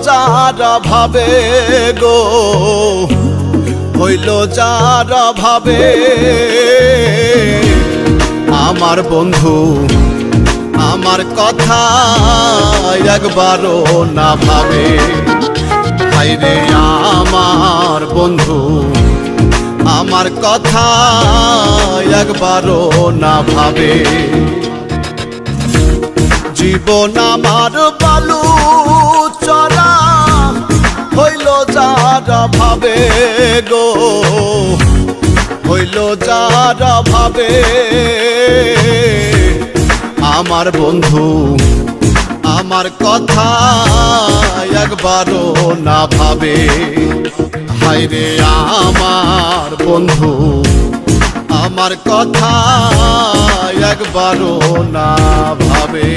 যারা ভাবে গো, হইল যারা ভাবে আমার বন্ধু আমার কথা একবারও না ভাবে। হায়রে আমার বন্ধু আমার কথা একবারও না ভাবে। জীবন আমার বালু চরা হইল যারা ভাবে গো, হইল যারা ভাবে আমার বন্ধু আমার কথা একবারও না ভাবে। হায়রে আমার বন্ধু আমার কথা একবারও না ভাবে।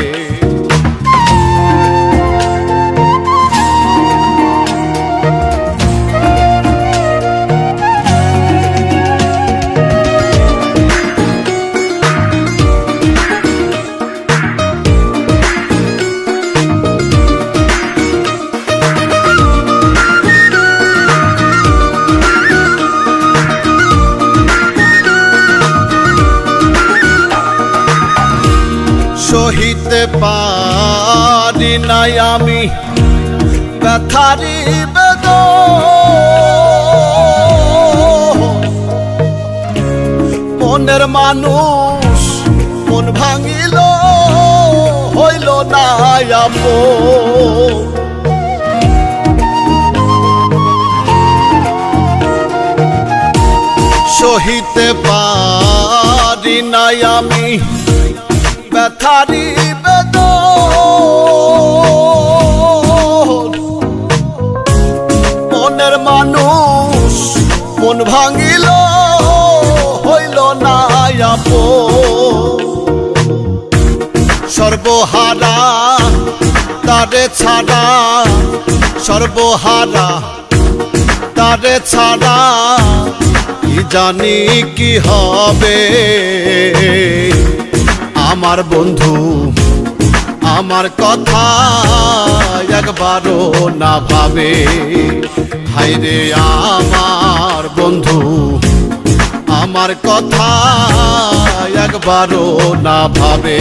সহিতে পারি নাই আমি ব্যথারি বেদন, মনের মানুষ মন ভাঙিল হইল না আপন। সহিতে পারি নাই আমি ব্যথারি বেদন, মনের মানুষ মন ভাঙিল হইল না আপন। সর্বহারা তারে ছাড়া, সর্বহারা তারে ছাড়া কি জানি কি হবে আমার বন্ধু আমার কথা একবারও না ভাবে। হায়রে আমার বন্ধু আমার কথা একবারও না ভাবে।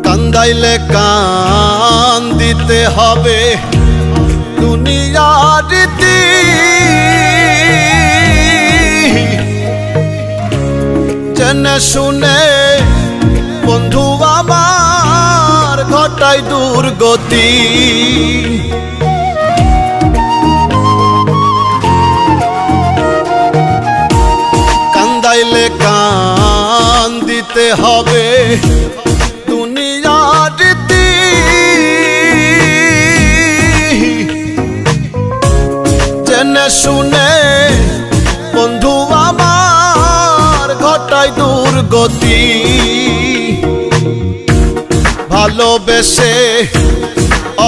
কান্দাইলে কান দিতে হবে দুনিয়ার রীতি, জেনে শুনে বন্ধু আমার ঘটায় দুর্গতি। কান্দাইলে কান দিতে হবে দুনিয়ার রীতি, জেনে শুনে বন্ধু আমার ঘটায় দুর্গতি। ভালোবেসে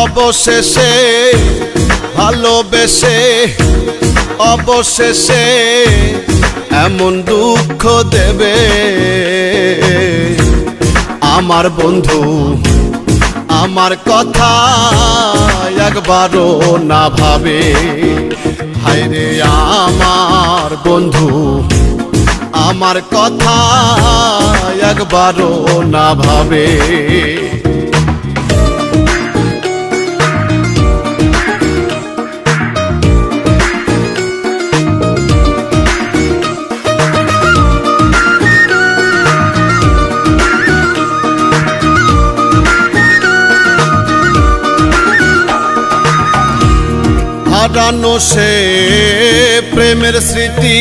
অবশেষে, ভালোবেসে অবশেষে এমন দুঃখ দেবে আমার বন্ধু আমার কথা একবারও না ভাবে। হায়রে আমার বন্ধু আমার কথা একবারও না ভাবে। হারানো সে প্রেমের স্মৃতি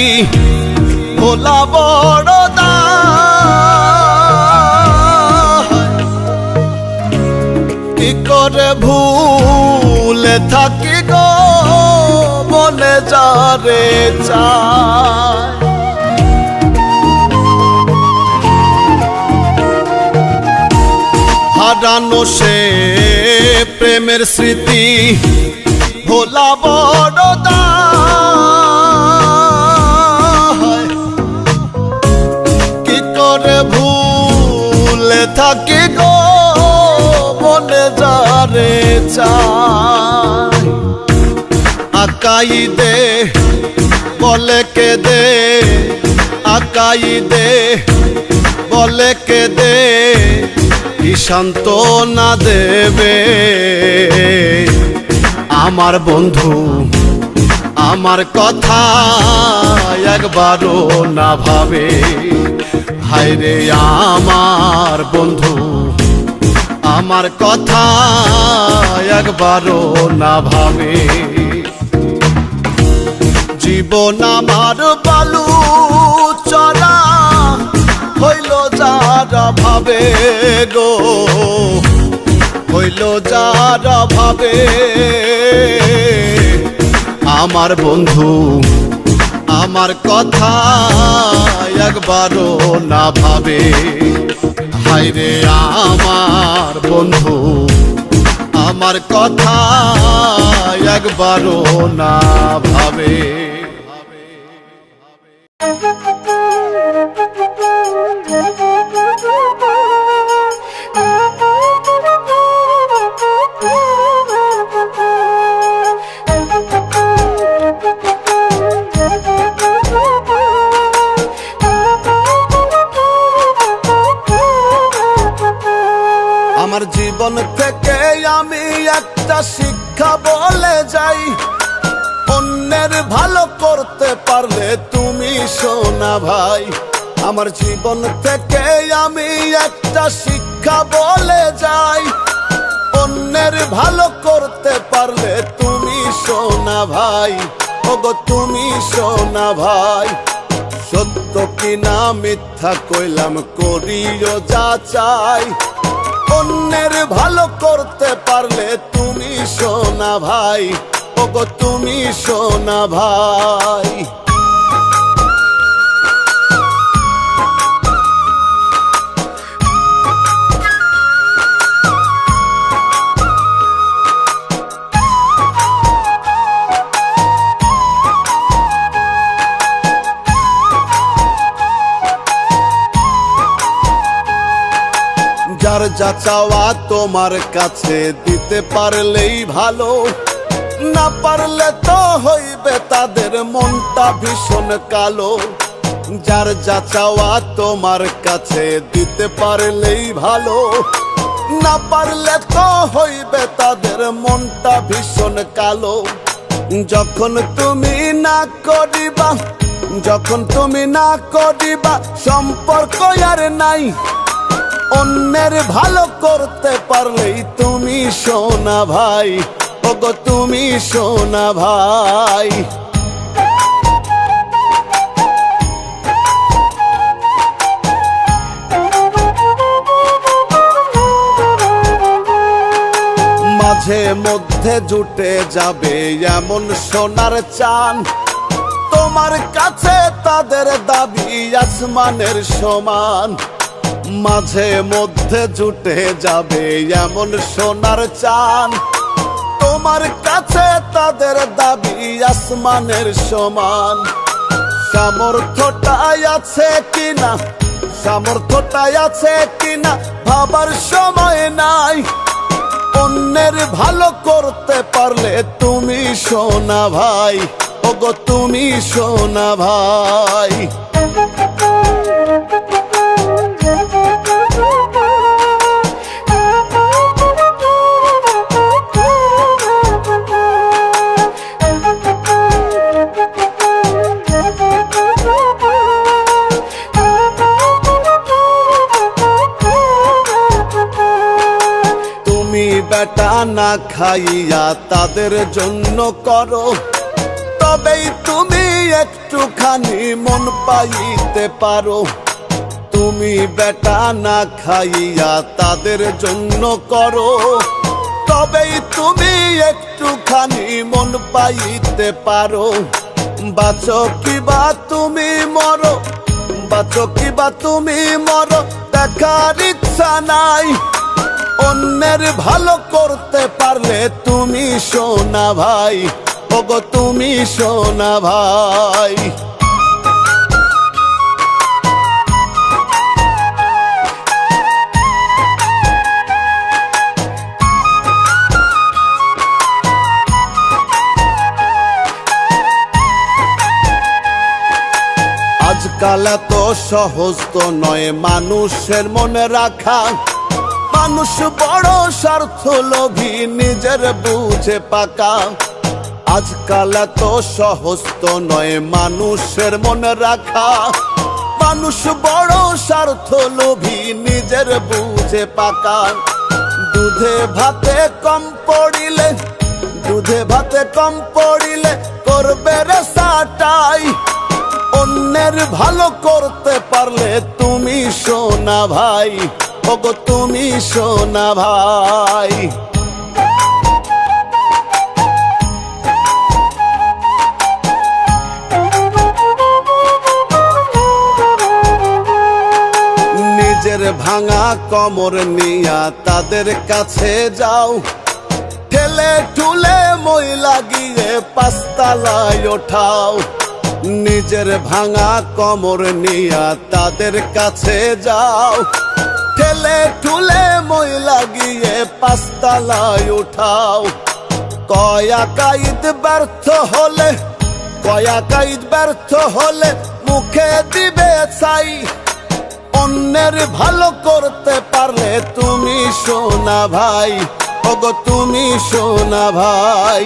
ভোলা বড় দায়, কি করে ভুলে থাকি গো মনে যারে চায়। সে প্রেমের স্মৃতি ভোলা বড় দায়। কি করে ভুলে থাকি গো মনে যারে চায়। আকাই দে বলে কে দে, আকাই দে বলে কে দে, কি সান্ত্বনা দেবে আমার বন্ধু আমার কথা একবারও না ভাবে। হায়রে আমার বন্ধু আমার কথা একবারও না ভাবে। জীবন আমার বালু চড়া হইল যারা ভাবে গো, হইল যারা ভাবে আমার বন্ধু আমার কথা একবারও না ভাবে। হায়রে আমার বন্ধু আমার কথা একবারও না ভাবে। আমার জীবন থেকে আমি একটা শিক্ষা বলে যাই, অন্যের ভালো করতে পারলে তুমি সোনা ভাই। আমার জীবন থেকে আমি একটা শিক্ষা বলে যাই, অন্যের ভালো করতে পারলে তুমি সোনা ভাই। ওগো তুমি সোনা ভাই। সত্য কিনা মিথ্যা কইলাম করিও যা চাই, অন্যের ভালো করতে পারলে তুমি সোনা ভাই। ওগো তুমি সোনা ভাই। যার যা চাওয়া তোমার কাছে দিতে পারলেই ভালো, না পারলে তো হইবে তাদের মনটা ভীষণ কালো। যার যা চাওয়া তোমার কাছে দিতে পারলেই ভালো, না পারলে তো হইবে তাদের মনটা ভীষণ কালো। যখন তুমি না করিবা, যখন তুমি না করিবা সম্পর্ক আর নাই, অন্যের ভালো করতে পারলেই তুমি সোনা ভাই। ওগো তুমি সোনা ভাই। মাঝে মধ্যে জুটে যাবে এমন সোনার চান, তোমার কাছে তাদের দাবি আসমানের সমান। মাঝে মধ্যে জুটে যাবে এমন সোনার চান, তোমার কাছে তাদের দাবি আসমানের সমান। সামর্থ্যটাই আছে কিনা, সামর্থ্যটাই আছে কিনা ভাবার সময় নাই, অন্যের ভালো করতে পারলে তুমি সোনা ভাই। ওগো তুমি সোনা ভাই। বেটা না খাইয়া তাদের জন্য করো, তবেই তুমি একটুখানি মন পাইতে পারো। তুমি বেটা না খাইয়া তাদের জন্য করো, তবেই তুমি একটুখানি মন পাইতে পারো। বাঁচো কিবা তুমি মরো, বাঁচো কিবা তুমি মরো, দেখার ইচ্ছা নাই, অন্যের ভালো করতে পারলে তুমি সোনা ভাই, ওগো তুমি সোনা ভাই। আজকাল এত সহজ তো নয় মানুষের মনে রাখা, মানুষ বড় স্বার্থ লোভী নিজের বুঝে পাকা। আজকাল এত সহজ তো নয় মানুষের মনে রাখা, মানুষ বড় স্বার্থ লোভী নিজের বুঝে পাকা। দুধে ভাতে কম পড়িলে, দুধে ভাতে কম পড়িলে করবে রে সাটাই। অন্যের ভালো করতে পারলে তুমি সোনা ভাই, ওগো তুমি সোনা ভাই। নিজের ভাঙা কোমর নিয়া তাদের কাছে যাও, ঠেলে ঠুলে মই লাগিয়ে পাঁচতলায় ওঠাও। নিজের ভাঙা কোমর নিয়া তাদের কাছে যাও, ঠেলে ঠুলে মই লাগিয়ে পাঁচতলায় উঠাও। কয়া কাইদ ব্যর্থ হলে, কয়া কাইদ ব্যর্থ হলে মুখে দিবে ছাই। অন্যের ভালো করতে পারলে তুমি সোনা ভাই, ওগো তুমি সোনা ভাই।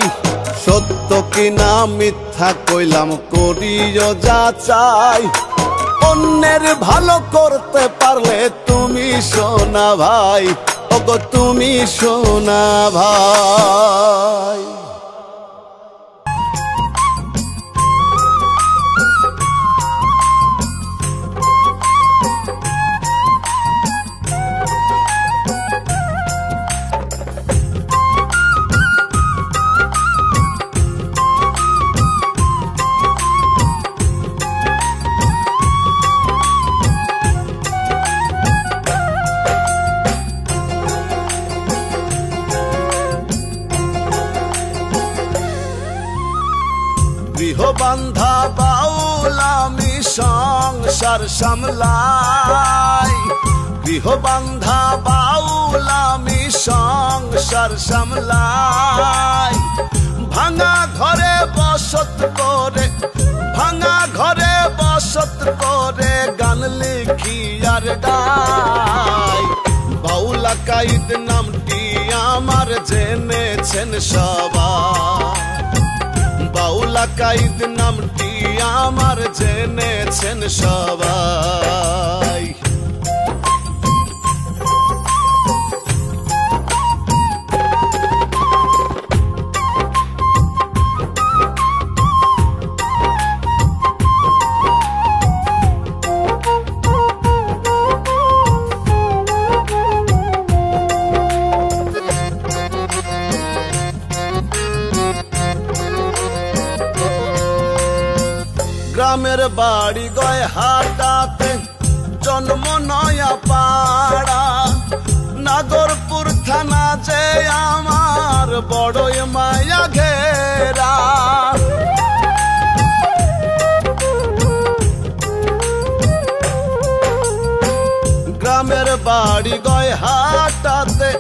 সত্য কিনা মিথ্যা কইলাম করিও যা চাই, অন্যের ভালো করতে পারলে তুমি সোনা ভাই, ওগো তুমি সোনা ভাই। গৃহবান্ধা বাউল আমি সংসার সামলাই, গৃহবান্ধা বাউল আমি সংসার সামলাই। ভাঙা ঘরে বসত করে, ভাঙা ঘরে বসত করে গান লিখি আর গাই। বাউল কাইদ নামটি আমার জেনেছেন সবাই, বাউল কাইদ নামটি আমার জেনেছেন সবাই। গ্রামের বাড়ি গয় হাটাতে জন্ম নয়া পাড়া, নাগরপুর থানা যে আমার বড়ই মায়া ঘেরা। গ্রামের বাড়ি গয় হাটাতে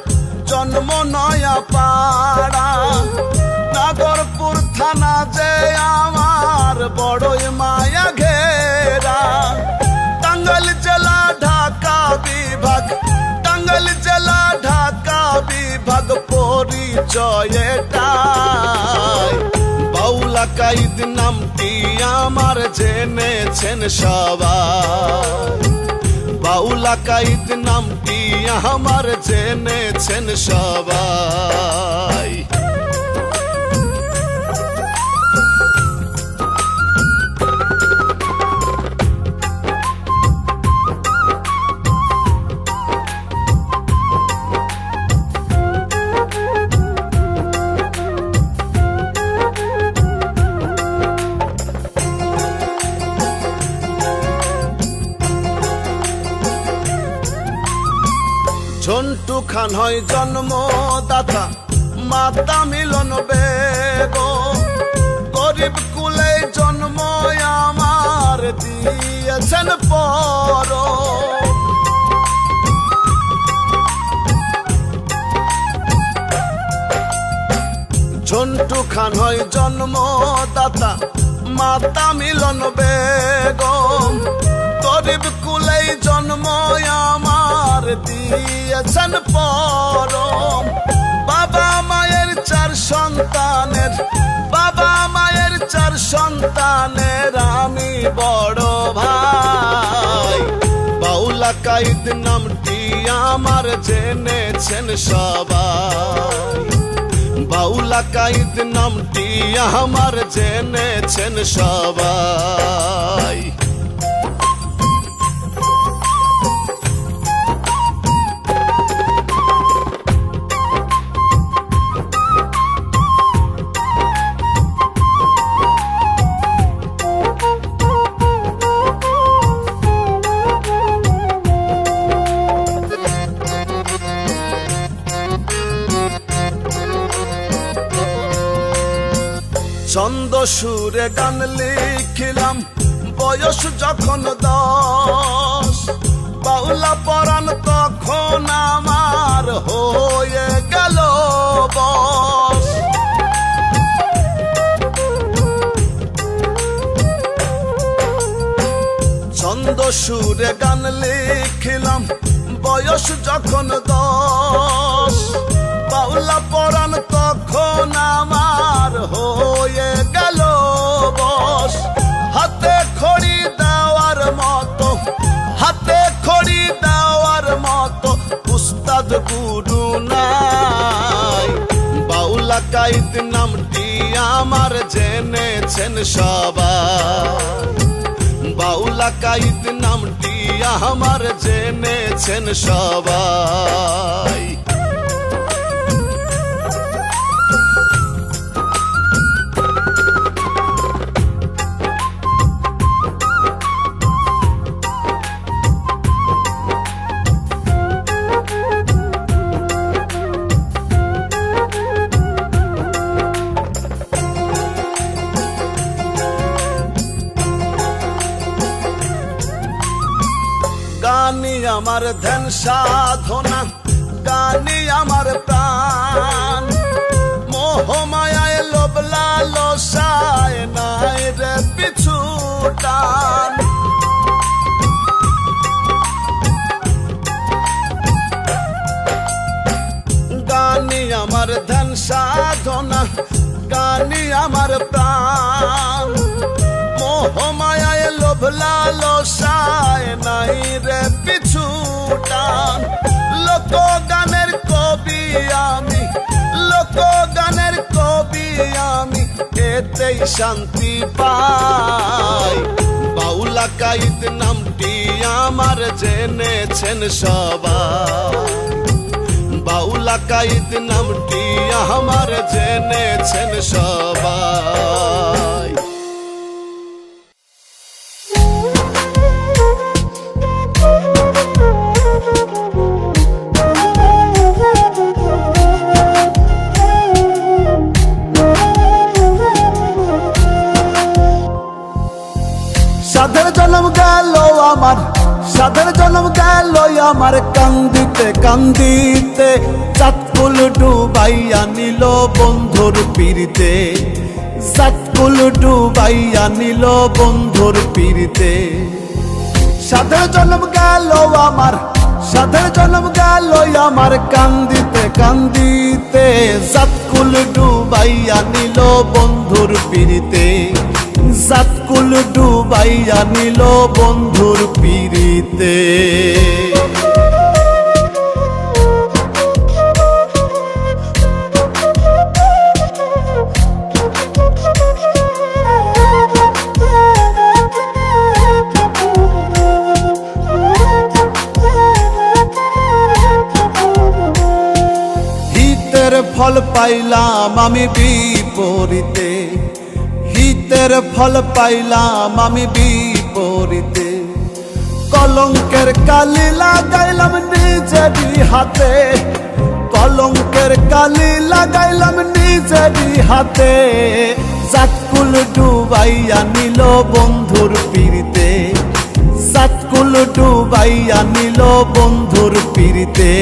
জন্ম নয়া পাড়া, নাগরপুর থানা যে আমার বড়ই মায়া ঘেরা। টাঙ্গাইল জেলা ঢাকা বিভাগ, টাঙ্গাইল জেলা ঢাকা বিভাগ পরিচয় এটাই। বাউল কাইদ নামটি আমার জেনেছেন সবাই, বাউল কাইদ নামটি আমার জেনেছেন সবাই। ঝন্টু খান হয় জন্মদাতা, মাতা মিলন বেগম। গরিব কুলে জন্ম আমার দিয়েছেন পর। ঝন্টু খান হয় জন্মদাতা, মাতা মিলন বেগম। গরিব কুলে জন্ম আমার দিয়েছেন পরম। বাবা মায়ের চার সন্তানের, বাবা মায়ের চার সন্তানের আমি বড় ভাই। বাউলা কাইদ নামটি আমার জেনেছেন সবাই। বাউলা কাইদ নামটি আমার জেনেছেন সবাই। ছন্দ সুরে গান লিখিলাম বয়স যখন 10। বাউলা পরাণ তখন আমার হয়ে গেল বশ। ছন্দ সুরে গান লিখিলাম বয়স যখন 10। বাউলা পরাণ তখন আমার হয়ে গেল বশ। হাতে খড়ি দেওয়ার মতো, হাতে খড়ি দেওয়ার মতো উস্তাদ গুরু নাই। বাউলা কাইদ নামটি আমার জেনেছেন সবাই। বাউলা কাইদ নামটি আমার জেনেছেন সবাই। গানি আমার ধ্যান সাধনা, গানি আমার প্রাণ। মোহমায়ায় লোভ লালসায় নাই রে পিছু টান। গানি আমার ধ্যান সাধনা, গানি আমার প্রাণ। মোহমায়ায় লোভ লালসায় নাই রে পিছু টান। লোক গানের কবি আমি, লোক গানের কবি আমি, এতেই শান্তি পাই। বাউলা কাইদ নামটি আমার জেনেছেন সবাই। বাউলা কাইদ নামটি আমার জেনেছেন সবাই। সাধের জন্ম গেল আমার, সাধের জন্ম গেল আমার কান্দিতে কান্দিতে। চাঁদকুল ডুবাইয়া নিল বন্ধুর পীড়িতে, চাঁদকুল ডুবাইয়া নিল বন্ধুর পীড়িতে। সাধের জন্ম গেল আমার, সাধের জন্ম গেল আমার কান্দিতে কান্দিতে। চাঁদকুল ডুবাইয়া নিল বন্ধুর পীড়িতে, চাঁদকুল ডুবাইয়া নিল বন্ধুর পীড়িতে। হিতের ফল পাইলাম আমি বিপরীতে, হিতের ফল পাইলাম আমি বিপরীতে। কলঙ্কের কালি লাগাইলাম নিজে নিজেরই হাতে, কলঙ্কের কালি লাগাইলাম নিজেরই হাতে। সাতকুল ডুবাইয়া নিল বন্ধুর পিরিতে, সাতকুল ডুবাইয়া নিল বন্ধুর পিরিতে।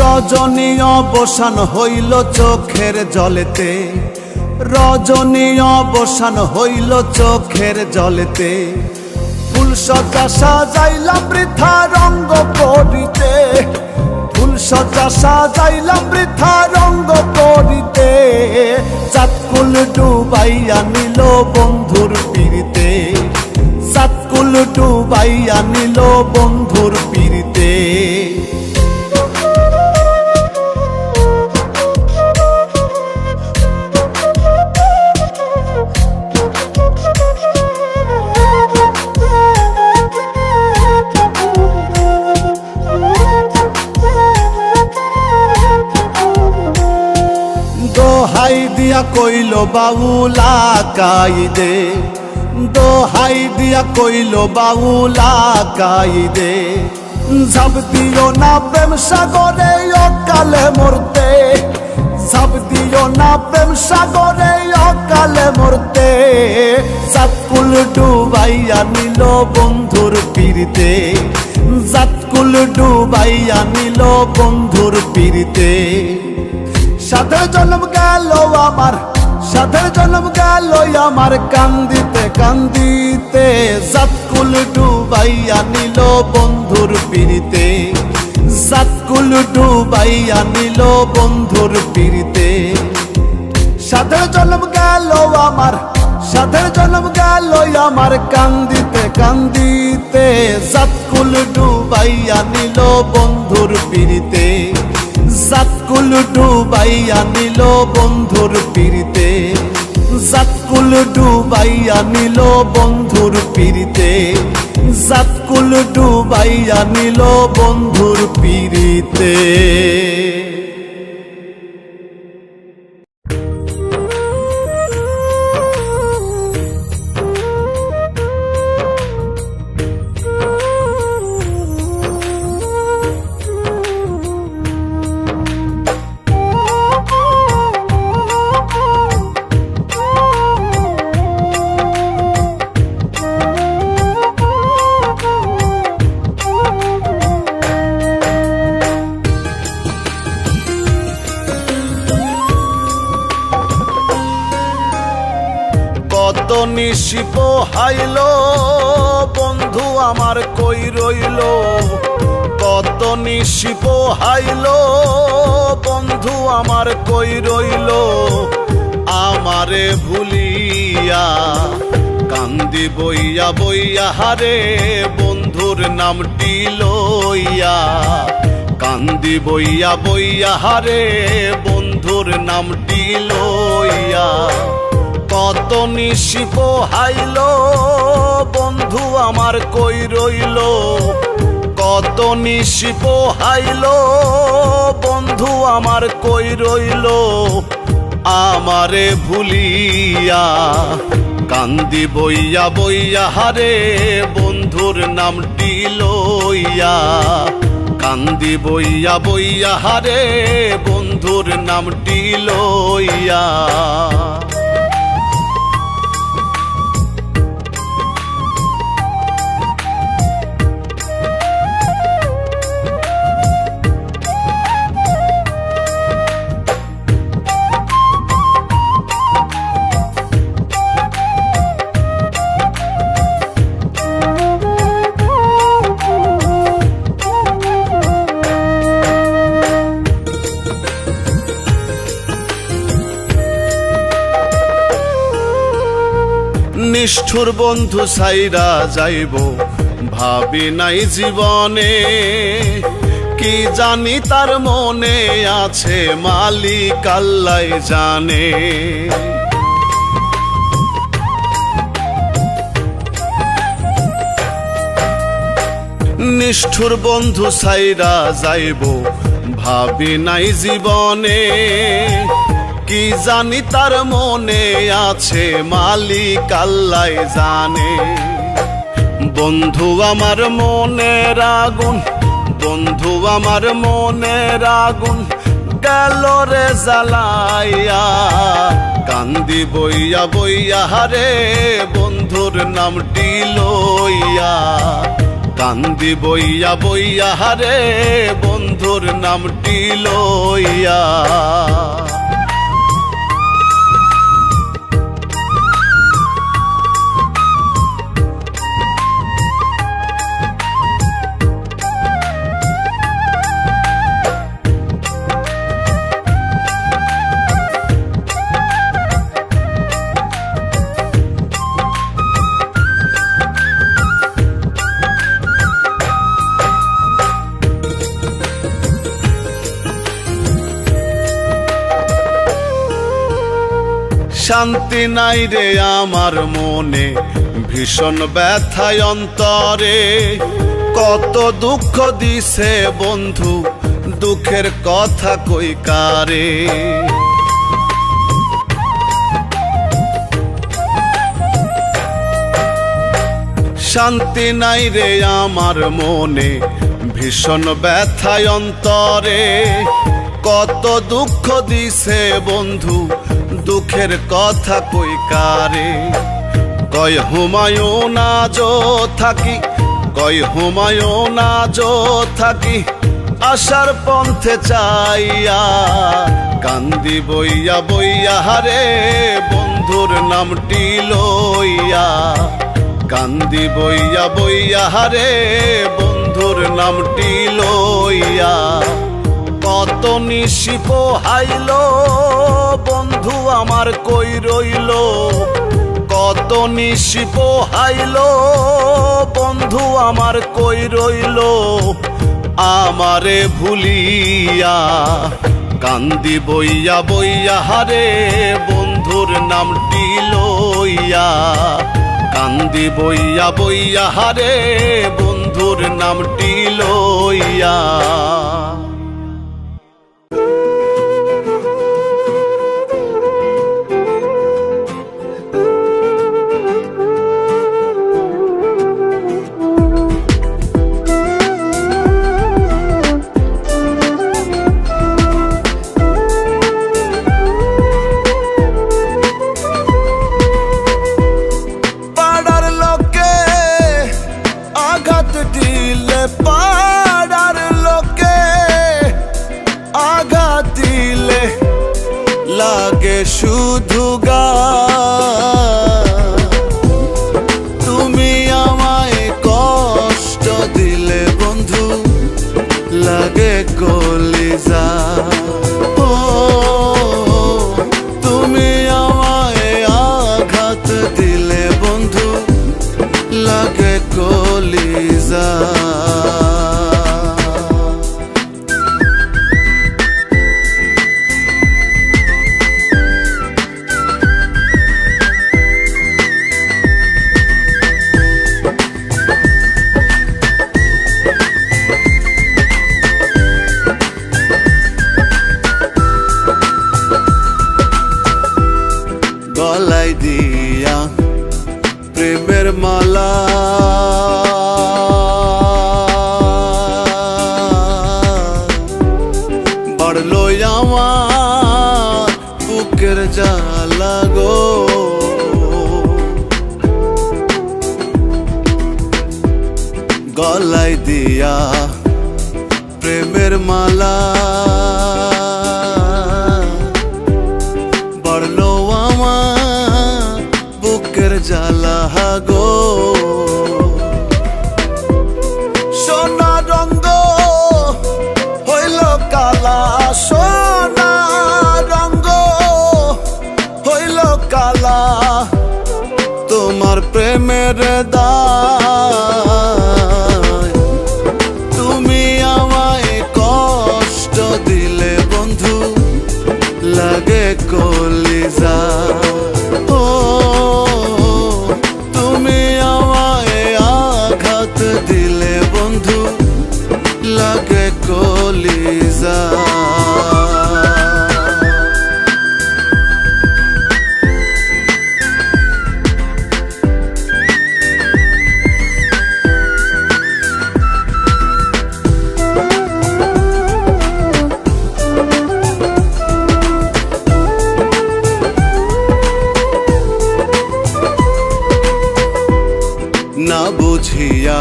রজনী অবসান হইল চোখের জলেতে, রজনী অবসান হইল চোখের জলেতে। ফুল সজ্জা সাজাইলাম বৃথা রঙ্গ করিতে, ফুল সজ্জা সাজাইলাম বৃথা রঙ্গ করিতে। সাতকুল ডুবাইয়া নিল বন্ধুর পিরিতে, সাতকুল ডুবাইয়া নিল বন্ধুর পিরিতে। দোহাই দিয়া কইল বাউলা কাইদে, দোহাই দিয়া কইল বাউলা কাইদে। ঝাঁপ দিও না প্রেম সাগরে অকালে মরতে, ঝাঁপ দিও না প্রেম সাগরে অকালে মরতে। সাতকুল ডুবাইয়া নিল বন্ধুর পিরিতে, সাতকুল ডুবাইয়া নিল বন্ধুর পিরিতে। সাধের জন্ম গেল আমার, সাধের জন্ম গেল আমার কান্দিতে কান্দিতে। সাতকুল ডুবাইয়া নিল বন্ধুর পিরিতে, সাতকুল ডুবাইয়া নিল বন্ধুর পিরিতে। সাধের জন্ম গেল আমার, সাধের জন্ম গেল আমার কান্দিতে কান্দিতে। সাতকুল ডুবাইয়া নিল বন্ধুর পিরিতে, সাতকুল ডুবাইয়া নিল বন্ধুর পিরিতে, সাতকুল ডুবাইয়া নিল বন্ধুর পিরিতে, সাতকুল ডুবাইয়া নিল বন্ধুর পিরিতে। কত নিশি পোহাইল বন্ধু আমার কই রইল, কত নিশি পোহাইল বন্ধু আমার কই রইল। আমারে ভুলিয়া কান্দি বইয়া বইয়া হারে বন্ধুর নামটি লইয়া, কান্দি বইয়া বইয়া হারে বন্ধুর নামটি লইয়া। কত নিশি পোহাইল বন্ধু আমার কই রইল, কত নিশি পোহাইল বন্ধু আমার কই রইল। আমারে ভুলিয়া কান্দি বইয়া বইয়া হারে বন্ধুর নামটি লইয়া, কান্দি বইয়া বইয়া হারে বন্ধুর নামটি লইয়া। নিষ্ঠুর বন্ধু সাইরা যাইব ভাবি নাই জীবনে, কি জানি তার মনে আছে মালিক আল্লাহ জানে। নিষ্ঠুর বন্ধু ছাইরা যাইব ভাবি নাই জীবনে, কি জানি তার মনে আছে মালিক আল্লাহ জানে। বন্ধু আমার মনের আগুন, বন্ধু আমার মনের আগুন গেল রে জ্বালাইয়া, কান্দি বইয়া বইয়া রে বন্ধুর নামটি লইয়া, কান্দি বইয়া বইয়া রে বন্ধুর নামটি লইয়া। শান্তি নাই রে আমার মনে, ভীষণ ব্যথায় অন্তরে, কত দুঃখ দিছে বন্ধু দুঃখের কথা কই কারে। শান্তি নাই রে আমার মনে, ভীষণ ব্যথায় অন্তরে, কত দুঃখ দিছে বন্ধু দুঃখের কথা কই কারে। কয় হুমায়ুন আজো থাকি, কয় হুমায়ুন আজো থাকি আশার পন্থে চাইয়া, কান্দি বইয়া বইয়া রে বন্ধুর নামটি লইয়া, কান্দি বইয়া বইয়া রে বন্ধুর নামটি লইয়া। কত নিশি পোহাইল বন্ধু আমার কই রইল, কত নিশি পোহাইল বন্ধু আমার কই রইল, আমারে ভুলিয়া, কান্দি বইয়া বইয়া রে বন্ধুর নামটি লইয়া, কান্দি বইয়া বইয়া রে বন্ধুর নামটি লইয়া। লাগে শুধু গা, তুমি আমায় কষ্ট দিলে বন্ধু লাগে কলিজা। ও তুমি আমায় আঘাত দিলে বন্ধু লাগে কলিজা। গলায় দিয়া প্রেমের মালা, বাড়লো আমার বুকের জ্বালা গো। গলায় দিয়া প্রেমের মালা, বাড়লো আমার বুকের জ্বালা গো। সোনা রঙ্গ হইল কালা, সোনা রঙ্গ হইল কালা, তোমার প্রেমের দায়। তুমি আমায় কষ্ট দিলে বন্ধু লাগে কলিজা। ও তুমি আমায় আঘাত দিলে বন্ধু বুঝিয়া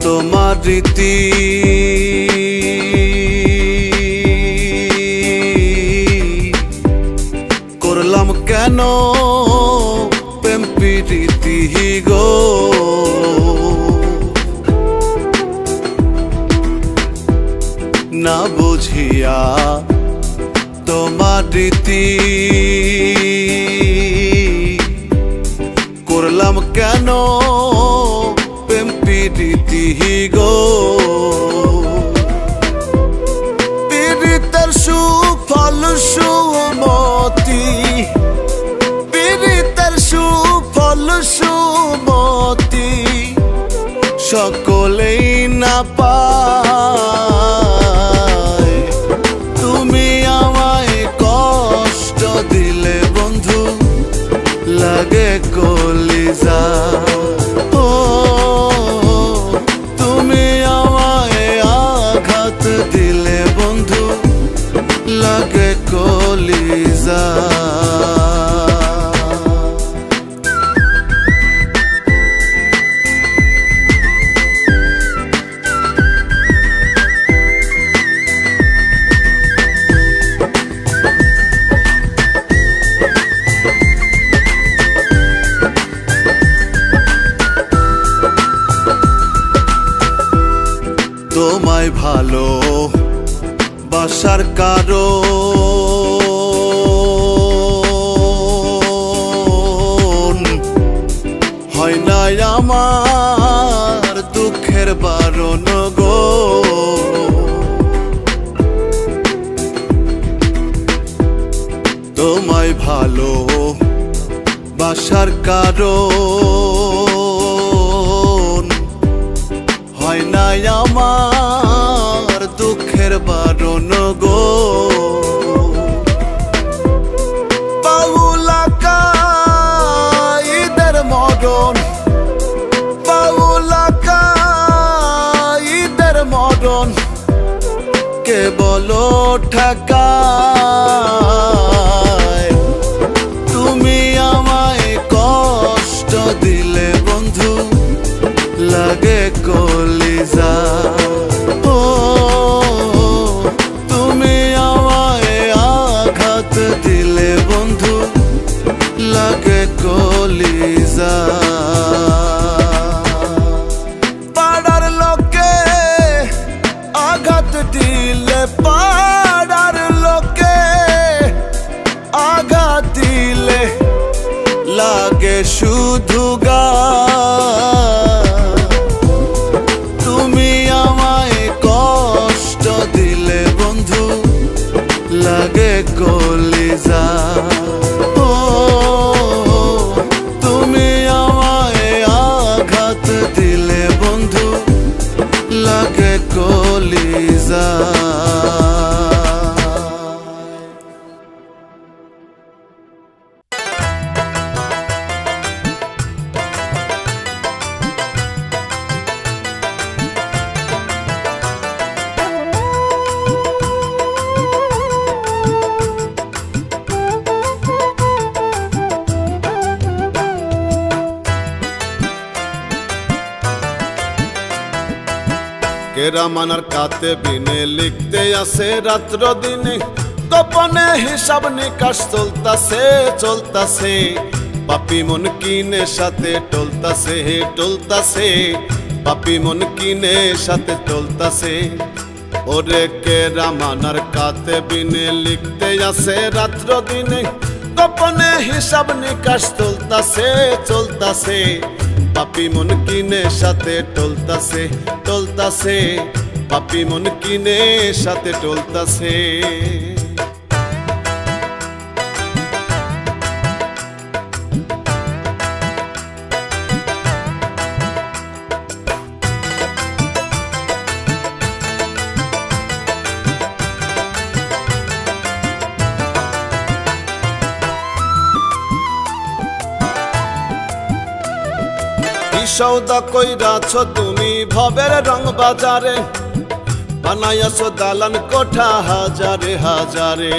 তোমার রীতি করলাম কেন প্রেম প্রীতি গো। না বুঝিয়া তোমার রীতি করলাম কেন প্রেম প্রীতি গো। পীড়িতের সুফল সুমতি, পীড়িতের সুফল সুমতি সকলেই না পায়। তুমি আমায় কষ্ট দিলে বন্ধু লাগে কলিজা। ও তুমি আমায় আঘাত দিলে বন্ধু লাগে কলিজা। তোমায় ভালো বাসার কারণ হয় না আমার দুঃখের বারণ গো। তোমায় ভালো বাসার কারণ হয় না আমার দুঃখের বারণ গো। বাউলাকা ঈদের মরণ, বাউলাকা ঈদের মরণ কে বলো ঠেকায়। তুমি আমায় কষ্ট দিলে বন্ধু লাগে কলিজা। ও তুমি আমায় আঘাত দিলে বন্ধু লাগে কলিজা। পাড়ার লোকে আঘাত দিলে, পাড়ার লোকে আঘাত দিলে লাগে শুধু গা। তুমি আমায় কষ্ট দিলে বন্ধু লাগে কলিজা। ও তুমি আমায় আঘাত দিলে বন্ধু লাগে কলিজা। কেরামানার কাতে বিনে লিখতে আসে রাত্র দিনে, গোপনে হিসাব নিকাশ চলতাছে চলতাছে। পাপি মন কিনে সাথে টলতাছে টলতাছে, পাপি মন কিনে সাথে টলতাছে। ওরে কেরামানার কাতে বিনে লিখতে আসে রাত্র দিনে, গোপনে হিসাব নিকাশ চলতাছে চলতাছে। পাপি মন কিনে সাথে টলতাছে টলতাছে, পাপি মন কিনে সাথে টলতাছে। সৌদা কইরাছ তুমি ভবের রং বাজারে, বানাইয়াছ দালান কোঠা হাজারে হাজারে।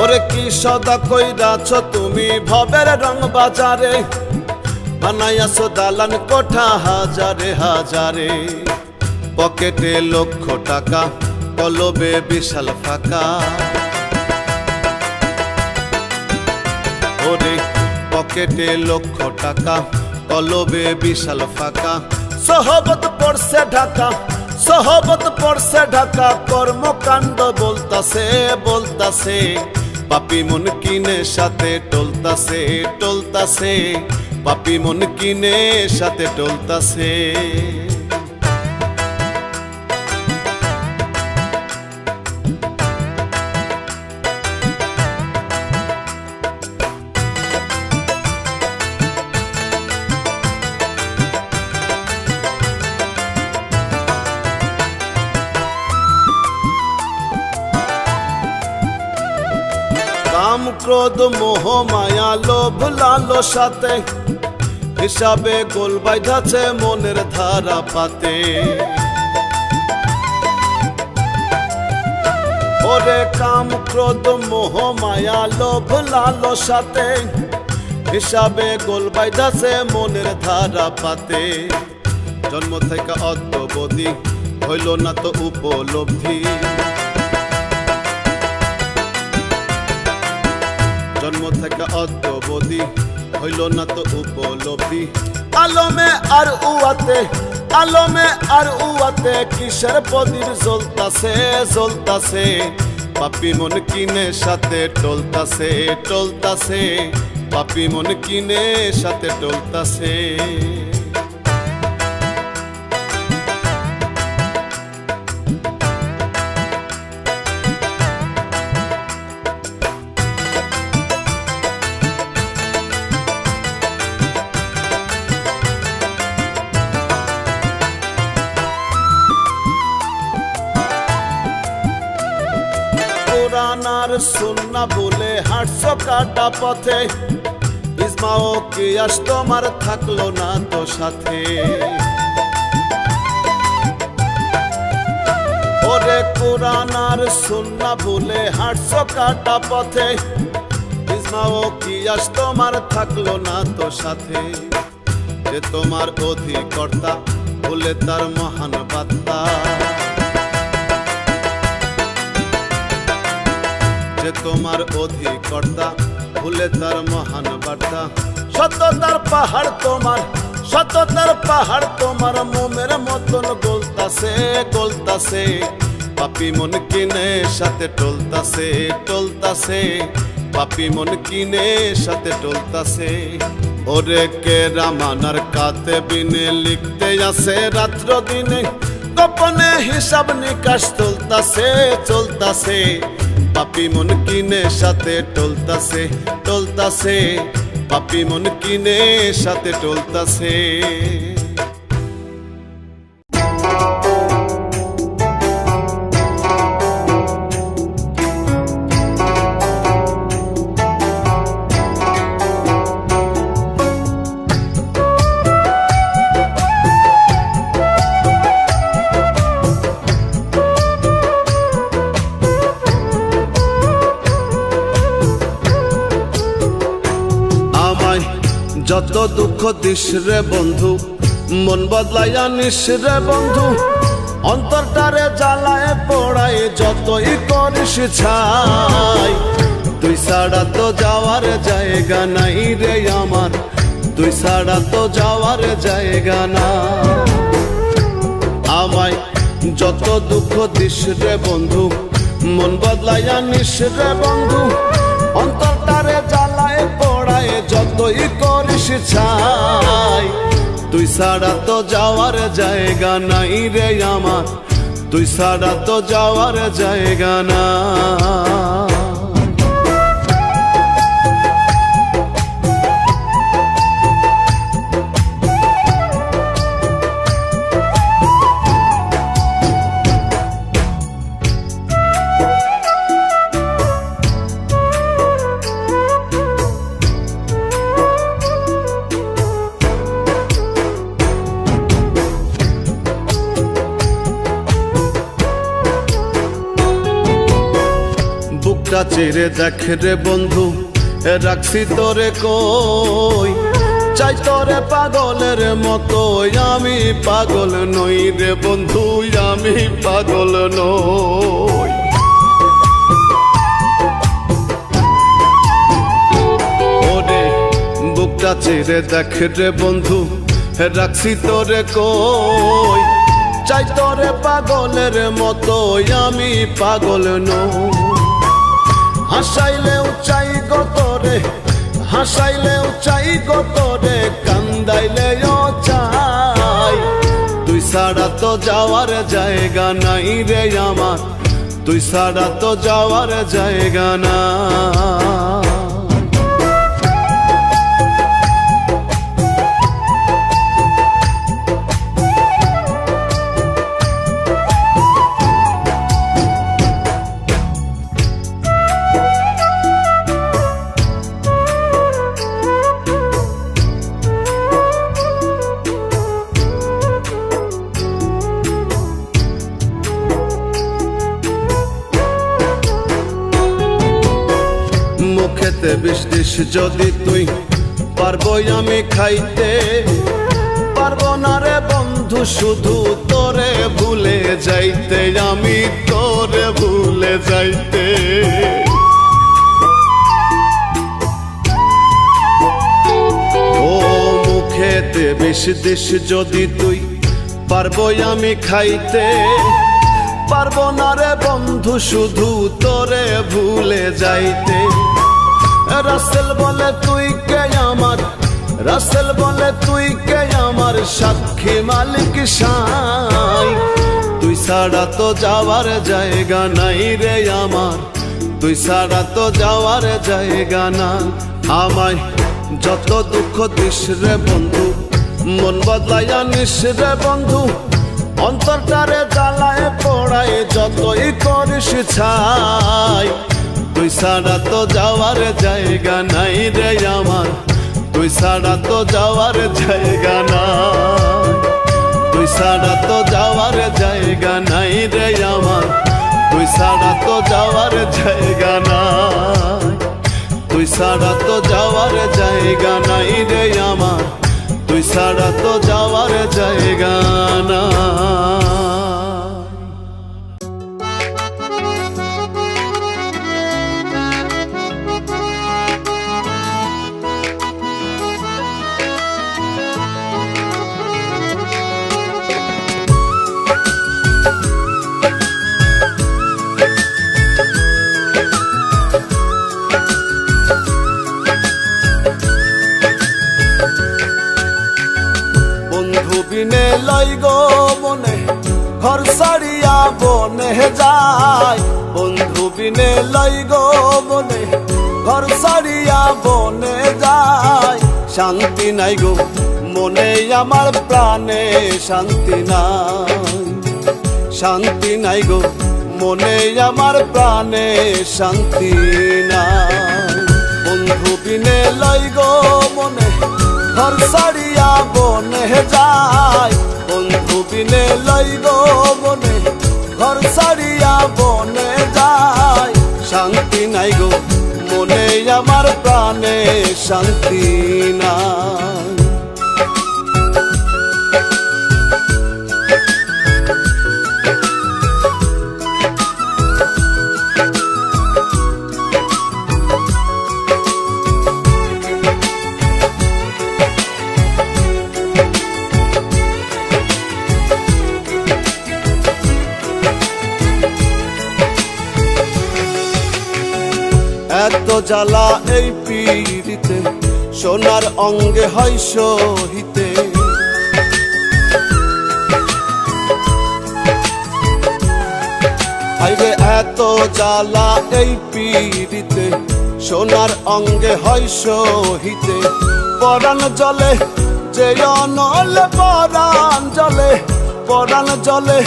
ও ওরে কি সদা কইরাছ তুমি ভবের রং বাজারে, বানাইয়াছো দালান কোঠা হাজারে হাজারে। পকেটে লক্ষ টাকা, কলবে বিশাল ফাঁকা। ওরে পকেটে লক্ষ টাকা, কলবে বিশাল ফাঁকা। সহবত পড়ছে ঢাকা, সহবত পড়ছে ঢাকা, কর্মকাণ্ড বলতাছে বলতাছে। পাপি মন কিনে সাথে টলতাছে টলতাছে, পাপি মন কিনে সাথে টলতাছে। কাম ক্রোধ মোহ মায়া লোভ লালসাতে, হিসাবে গোল বাইধাছে মনের ধারা পাতে। ওরে কাম ক্রোধ মোহ মায়া লোভ লালসাতে, হিসাবে গোল বাইধাছে মনের ধারা পাতে। জন্ম থেকে অদ্যবধি হইল না তো উপলব্ধি, জন্ম থেকে অদ্যবধি হইল না তো উপলব্ধি। আলমে আর উয়াতে, আলমে আর উয়াতে, কিসের প্রদীপ জ্বলতাছে জ্বলতাছে। পাপি মন কিনে সাথে টলতাছে টলতাছে, পাপি মন কিনে সাথে টলতাছে। কোরআনার সুন্না বলে হাঁটছো কাটা পথে, ইসমাও কিয়াস তোমার থাকলো না তো সাথে। ওরে কোরআনার সুন্না বলে হাঁটছো কাটা পথে, ইসমাও কিয়াস তোমার থাকলো না তো সাথে। যে তোমার অধিকর্তা বলে তার মহান বার্তা, যে তোমার অধিকর্তা ভুলে তার মহান বার্তা। সততার পাহাড় তোমার, সততার পাহাড় তোমার, মোমের মতন গলতাছে গলতাছে। পাপি মন কিনে সাথে টলতাছে টলতাছে, পাপি মন কিনে সাথে টলতাছে। ওরে কে রামানার কাতে বিনে লিখতে আছে রাত্র দিনে, গোপনে হিসাব নিকাশ চলতাছে চলতাছে। পাপি মন কিনে সাথে টলতাছে টলতাছে, পাপি মন কিনে সাথে টলতাছে। যত দুঃখ দিস রে বন্ধু, মন বদলাইয়া নিস রে বন্ধু। অন্তরটারে জ্বালায় পোড়ায় যতই করিস ছাই। তুই ছাড়া তো যাওয়ার জায়গা নাই রে আমার, তুই ছাড়া তো যাওয়ার জায়গা না। আমায় যত দুঃখ দিস রে বন্ধু, মন বদলাইয়া নিস রে বন্ধু। অন্তরটারে জ্বালায় পোড়ায় যতই করিস ছাই। তুই ছাড়া তো যাওয়ার জায়গা নাই রে আমার, তুই ছাড়া তো যাওয়ার জায়গা না। চিরে দেখ রে বন্ধু রাখছি তোরে কই, চাই তোরে পাগলের মতো, আমি পাগল নই রে বন্ধু, আমি পাগল নই। ওরে বুকটা চিরে দেখ রে বন্ধু রাখছি তোরে কই, চাই তোরে পাগলের মতো, আমি পাগল নই। হাসাইলেও চাই গো তোরে, হাসাইলেও চাই গো তোরে, কান্দাইলেও চাই। তুই ছাড়া তো যাওয়ার জায়গা নাই রে আমার, তুই ছাড়া তো যাওয়ার জায়গা না। মুখেতে বিষ দিস যদি তুই, পারবো আমি খাইতে, পারবো না রে বন্ধু শুধু তোরে ভুলে যাইতে, আমি তোরে ভুলে যাইতে। ও মুখেতে বিষ দিস যদি তুই, পারবো আমি খাইতে, পারবো না রে বন্ধু শুধু তোরে ভুলে যাইতে। রাসেল বলে তুই কে আমার, রাসেল বলে তুই কে আমার, সাক্ষী মালিক সাই। তুই ছাড়া তো যাওয়ার জায়গা নাই রে আমার, তুই ছাড়া তো যাওয়ার জায়গা না। আমায় যত দুঃখ দিস রে বন্ধু, মন বদলাইয়া নিস রে বন্ধু, অন্তরটারে জ্বালায় পোড়ায় যতই করিস ছাই। তুই ছাড়া তো যাওয়ার জায়গা নাই রে আমার, তুই ছাড়া তো যাওয়ার জায়গা নাই, তুই ছাড়া তো যাওয়ার জায়গা নাই রে আমার, তুই ছাড়া তো যাওয়ার জায়গা নাই, তুই ছাড়া তো যাওয়ার জায়গা নাই রে আমার, তুই ছাড়া তো যাওয়ার জায়গা নাই। বিনে লই গো মনে ঘর ছাড়িয়া বনে যায়, বন্ধু বিনে লই গো মনে ঘর ছাড়িয়া বনে যায়। শান্তি নাই গো মনে আমার প্রাণে, শান্তি নাই, শান্তি নাই গো মনে আমার প্রাণে, শান্তি নাই। বন্ধু বিনে লই গো মনে ঘর ছাড়িয়া বনে যায়, বন্ধু বিনে লই গো মনে ঘর ছাড়িয়া বনে যায়। শান্তি নাই গো মনে আমার প্রাণে, শান্তি নাই। এত জ্বালা এই পীড়িতে, সোনার অঙ্গে হয় সহিতে। হাইরে এত জ্বালা এই পীড়িতে, সোনার অঙ্গে হয় সহিতে। পরাণ জলে যে অনলে, পরাণ জলে, পরাণ জলে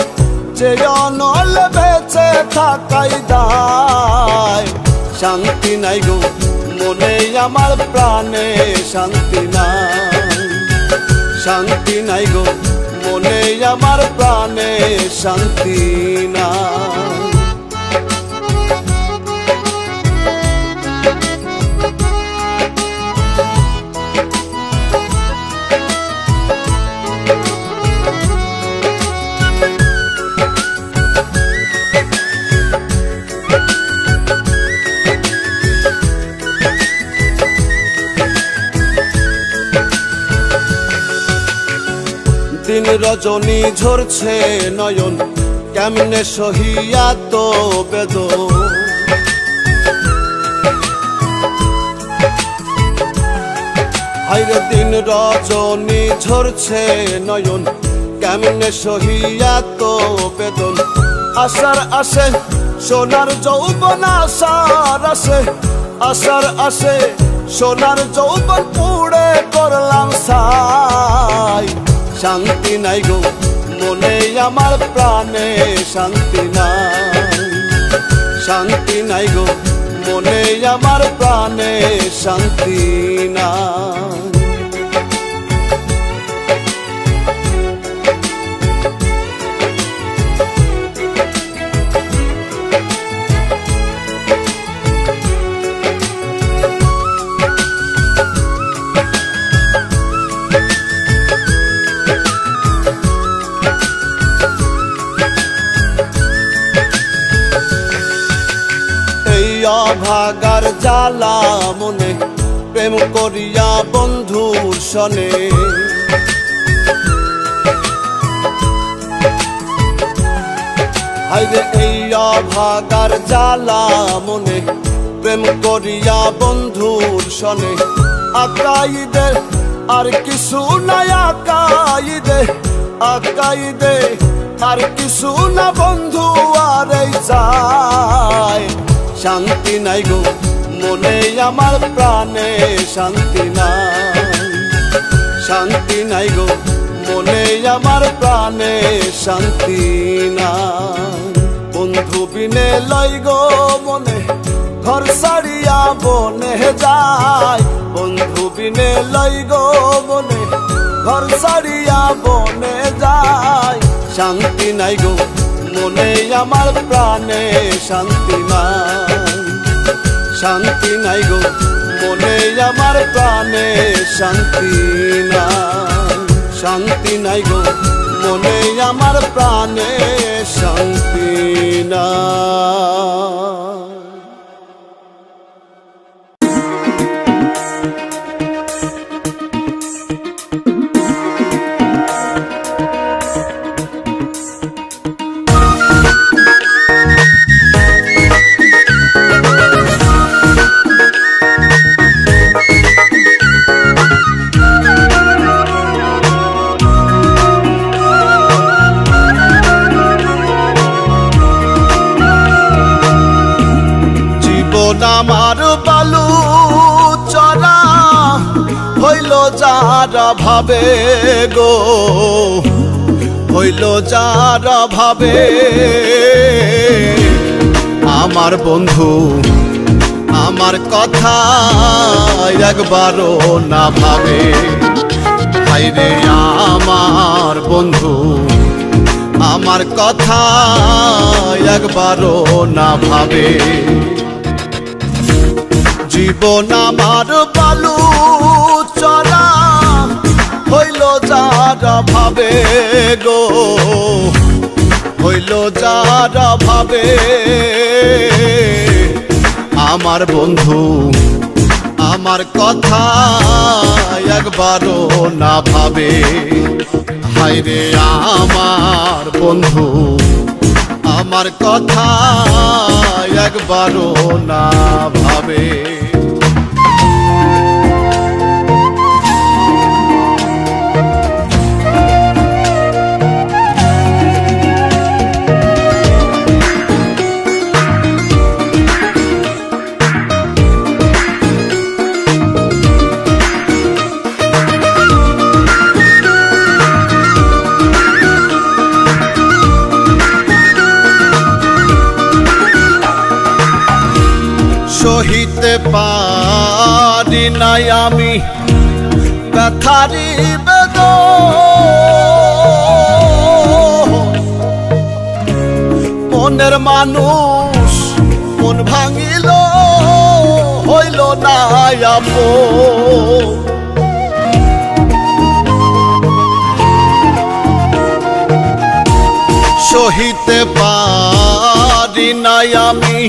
যে অনলে, বেঁচে থাকাই দায়। শান্তি নাই গো মনে আমার প্রাণে, শান্তি নাই, শান্তি নাই গো মনে আমার প্রাণে, শান্তি নাই। রজনী ঝরছে নয়ন, কেমনে সহিয়া তো বেদন। হায়রে দিন রজনী ঝরছে নয়ন, কেমনে সহিয়া তো বেদন। আশার আসে সোনার যৌবন, আশার আসে, আশার আসে সোনার যৌবন পুড়ে করলাম ছাই। শান্তি নাই গো মনে আমার প্রাণে, শান্তি নাই, শান্তি নাই গো মনে আমার প্রাণে, শান্তি নাই। ভাগার জ্বালা মনে প্রেম করিয়া বন্ধুর সনে। হায়রে এই অভাগার জ্বালা মনে প্রেম করিয়া বন্ধুর সনে। আকাইদে আর কিছু নাই, আকাইদে, আকাইদে আর কিছু না বন্ধু আর এই চাই। শান্তি নাই গো মনে আমার প্রাণে, শান্তি নাই, শান্তি নাই গো মনে আমার প্রাণে, শান্তি নাই। বন্ধু বিনে লই গো মনে ঘর ছাড়িয়া বনে যায়, বন্ধু বিনে লই গো মনে ঘর ছাড়িয়া বনে যায়। শান্তি নাই গো মনে আমার প্রাণে, শান্তি নাই, শান্তি নাই গো মনে আমার প্রাণে, শান্তি নাই, শান্তি নাই গো মনে আমার প্রাণে, শান্তি নাই। আমার বালু চরা হইল যারা ভাবে গো, হইল যারা ভাবে। আমার বন্ধু আমার কথা একবারও না ভাবে। হায়রে আমার বন্ধু আমার কথা একবারও না ভাবে। জীবন আমার বালু চরা হইল যারা ভাবে গো, হইল যারা ভাবে। আমার বন্ধু আমার কথা একবারও না ভাবে। হায়রে আমার বন্ধু আমার কথা একবারও না ভাবে। সহিতে পারি নাই আমি ব্যথারি বেদন। মনের মানুষ মন ভাঙিল হইল না আপন। সহিতে পারি নাই আমি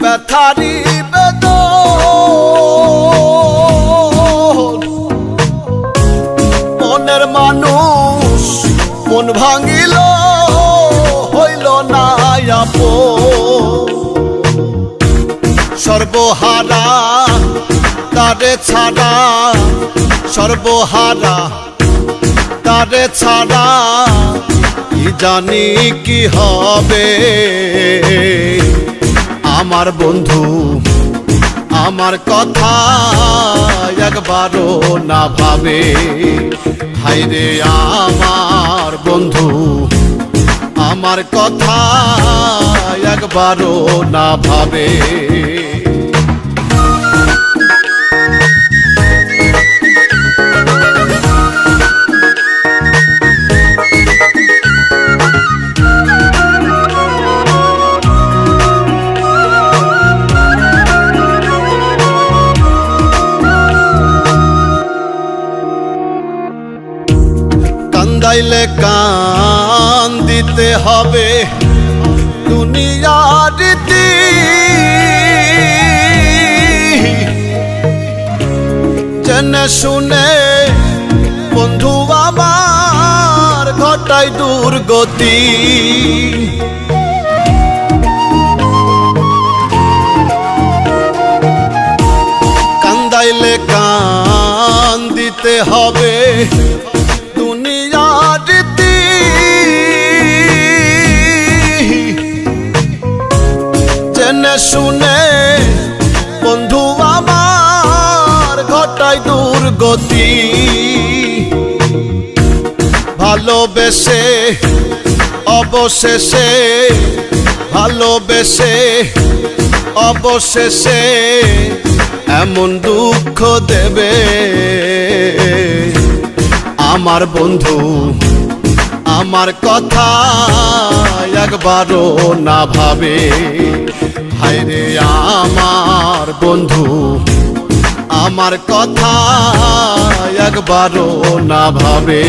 ব্যথারি বেদন। মনের মানুষ সর্বহারা তারে ছাড়া, সর্বহারা তারে ছাড়া কি জানি কি হবে। আমার বন্ধু আমার কথা একবারও না ভাবে। হায়রে আমার বন্ধু আমার কথা একবারও না ভাবে। কান্দাইলে কান দিতে হবে দুনিয়ার রীতি। জেনে শুনে বন্ধু আমার ঘটায় দুর্গতি। কান্দাইলে কান দিতে হবে দুনিয়ার রীতি। জেনে শুনে বন্ধু আমার ঘটায় দুর্গতি। ভালোবেসে অবশেষে, ভালোবেসে অবশেষে এমন দুঃখ দেবে। আমার বন্ধু আমার কথা একবারও না ভাবে। হায়রে আমার বন্ধু আমার কথা একবারও না ভাবে।